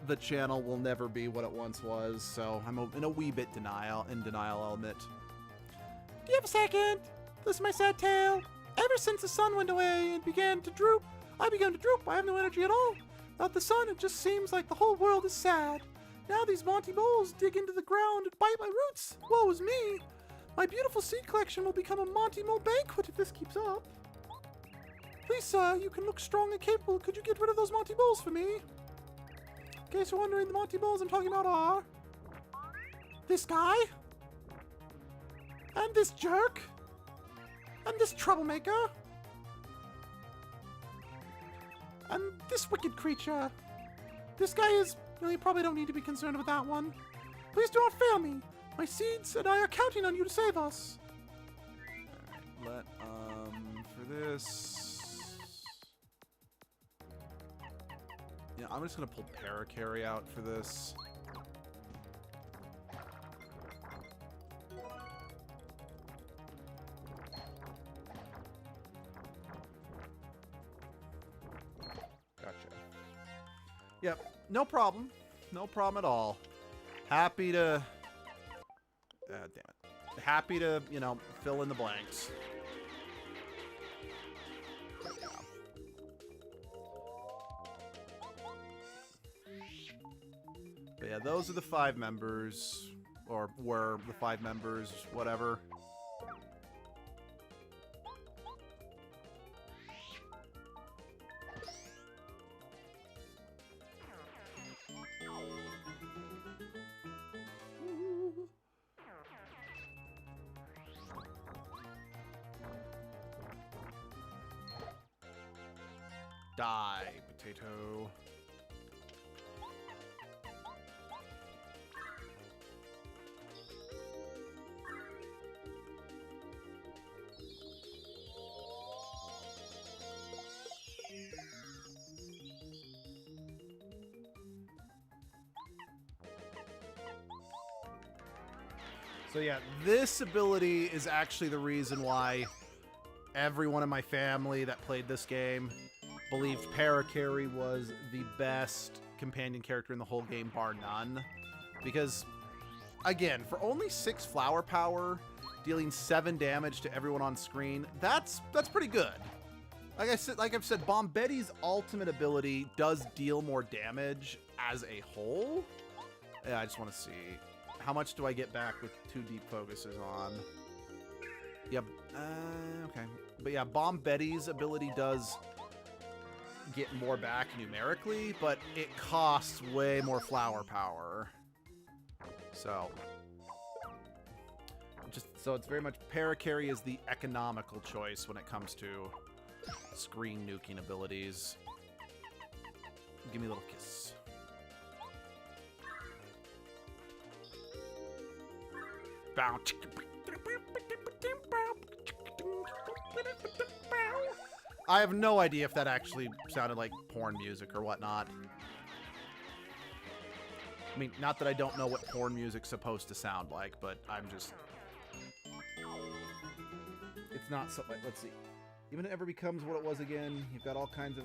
the channel will never be what it once was, so I'm in a wee bit in denial, I'll admit. Do you have a second? This is my sad tale. Ever since the sun went away and began to droop, I began to droop. I have no energy at all. Without the sun, it just seems like the whole world is sad. Now these Monty moles dig into the ground and bite my roots. Woe is me. My beautiful seed collection will become a Monty mole banquet if this keeps up. Please, sir, you can look strong and capable. Could you get rid of those Monty moles for me? In case you're wondering, the Monty moles I'm talking about are this guy, and this jerk, and this troublemaker, and this wicked creature. This guy is... Well, you probably don't need to be concerned with that one. Please do not fail me. My seeds and I are counting on you to save us. Alright, for this... Yeah, I'm just gonna pull Paracarry out for this. Gotcha. Yep, no problem. No problem at all. Happy to... damn it. Happy to, fill in the blanks. But yeah, those are the 5 members, or were the 5 members, whatever. Die, potato. So yeah, this ability is actually the reason why everyone in my family that played this game believed Paracarry was the best companion character in the whole game, bar none. Because, again, for only 6 flower power, dealing 7 damage to everyone on screen, that's pretty good. Like I've said, Bombetti's ultimate ability does deal more damage as a whole. Yeah, I just want to see. How much do I get back with 2 deep focuses on? Yep. Okay. But yeah, Bombetti's ability does get more back numerically, but it costs way more flower power. So it's very much Paracarry is the economical choice when it comes to screen nuking abilities. Give me a little kiss. I have no idea if that actually sounded like porn music or whatnot. I mean, not that I don't know what porn music's supposed to sound like, but I'm just... It's not so... Let's see. Even if it ever becomes what it was again, you've got all kinds of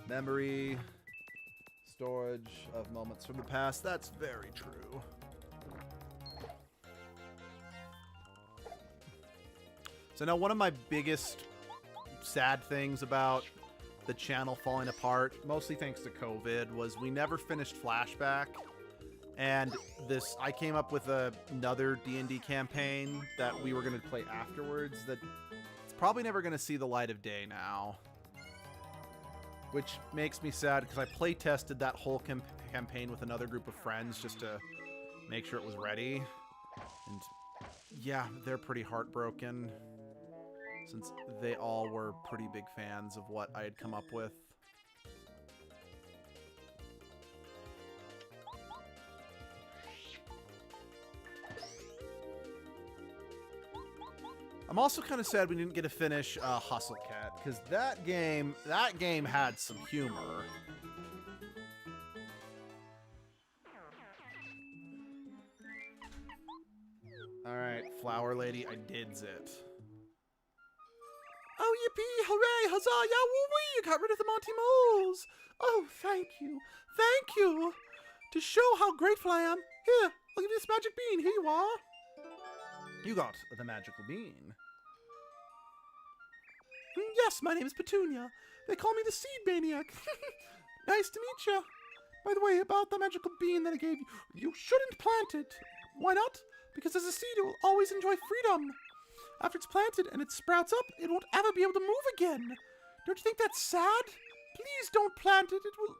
memory, storage of moments from the past. That's very true. So now one of my biggest sad things about the channel falling apart, mostly thanks to COVID, was we never finished Flashback. And I came up with another D&D campaign that we were going to play afterwards that it's probably never going to see the light of day now. Which makes me sad because I play tested that whole campaign with another group of friends just to make sure it was ready. And yeah, they're pretty heartbroken since they all were pretty big fans of what I had come up with. I'm also kind of sad we didn't get to finish Hustle Cat, because that game had some humor. Alright, Flower Lady, I dids it. Oh, yippee, hooray, huzzah, yeah, woo-wee, you got rid of the Monty Moles. Oh, thank you, thank you. To show how grateful I am, here, I'll give you this magic bean, here you are. You got the magical bean. Yes, my name is Petunia. They call me the Seed Maniac. Nice to meet you. By the way, about the magical bean that I gave you, you shouldn't plant it. Why not? Because as a seed, it will always enjoy freedom. After it's planted and it sprouts up, it won't ever be able to move again. Don't you think that's sad? Please don't plant it. It will,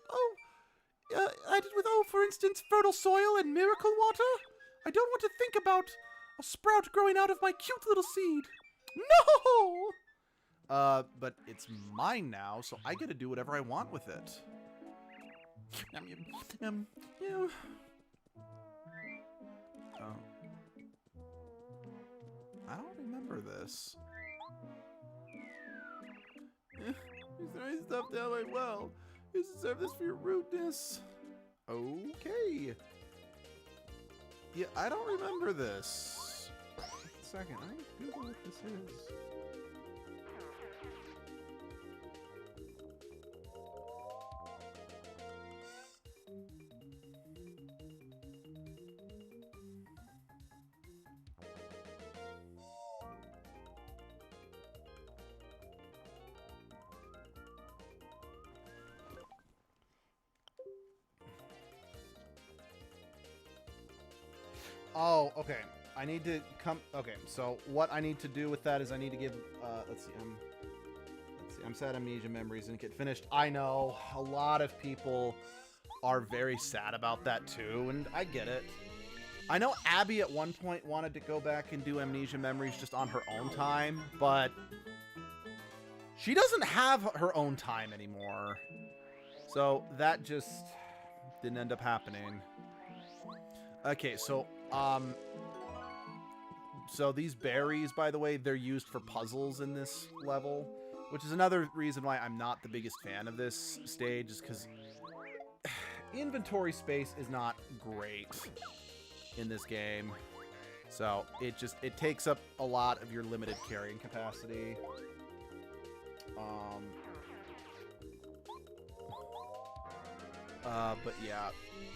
add it with, for instance, fertile soil and miracle water. I don't want to think about a sprout growing out of my cute little seed. No! But it's mine now, so I get to do whatever I want with it. Yeah. Oh. I don't remember this. Is there any stuff down my well? You deserve this for your rudeness. Okay. Yeah, I don't remember this. Second, I need to Google what this is. Oh, okay. I need to come. Okay, so what I need to do with that is I need to give. Let's see. I'm sad Amnesia Memories didn't get finished. I know a lot of people are very sad about that too, and I get it. I know Abby at one point wanted to go back and do Amnesia Memories just on her own time, but she doesn't have her own time anymore. So that just didn't end up happening. Okay, so these berries, by the way, they're used for puzzles in this level, which is another reason why I'm not the biggest fan of this stage, is because inventory space is not great in this game. So it takes up a lot of your limited carrying capacity. But yeah,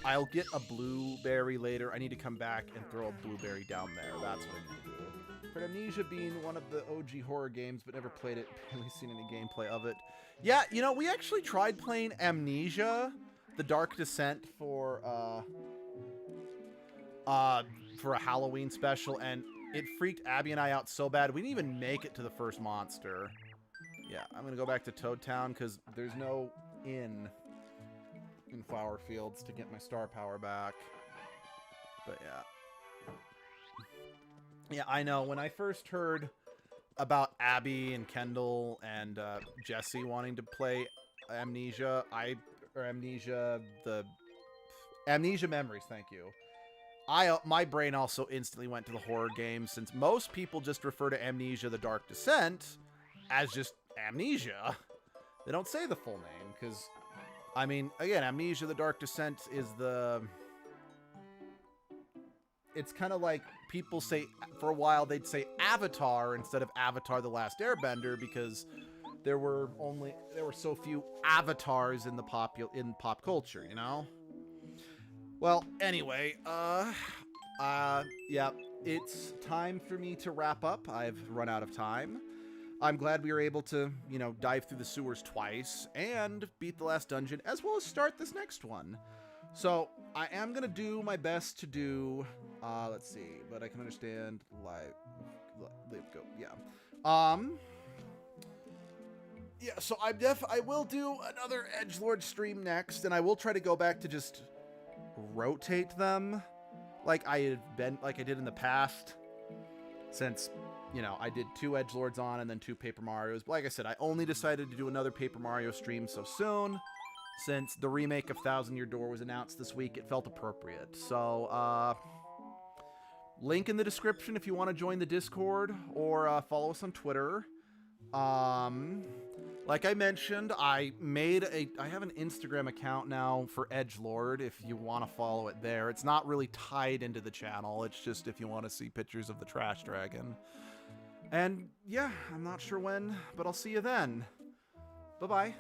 I'll get a blueberry later. I need to come back and throw a blueberry down there. That's what I need to do. For Amnesia being one of the OG horror games, but never played it, barely seen any gameplay of it. Yeah, you know, we actually tried playing Amnesia, The Dark Descent for a Halloween special, and it freaked Abby and I out so bad we didn't even make it to the first monster. Yeah, I'm gonna go back to Toad Town because there's no inn in Flower Fields to get my star power back. But yeah, I know when I first heard about Abby and Kendall and Jesse wanting to play Amnesia Memories, thank you. my brain also instantly went to the horror game, since most people just refer to Amnesia: The Dark Descent as just Amnesia. They don't say the full name, because, I mean, again, Amnesia: The Dark Descent is the... It's kind of like people say, for a while, they'd say Avatar instead of Avatar: The Last Airbender, because there were so few avatars in the pop culture, you know? Well, anyway, yeah, it's time for me to wrap up. I've run out of time. I'm glad we were able to, you know, dive through the sewers twice and beat the last dungeon, as well as start this next one. So, I am going to do my best to do, let's see, but I can understand live go, yeah. Yeah, so I will do another edgelord stream next, and I will try to go back to just rotate them like I did in the past, since, you know, I did 2 edgelords on and then 2 Paper Marios. But like I said, I only decided to do another Paper Mario stream so soon, since the remake of Thousand Year Door was announced this week. It felt appropriate. So, link in the description if you want to join the Discord, or follow us on Twitter. Like I mentioned, I have an Instagram account now for edgelord if you want to follow it there. It's not really tied into the channel. It's just if you want to see pictures of the trash dragon. And yeah, I'm not sure when, but I'll see you then. Bye-bye.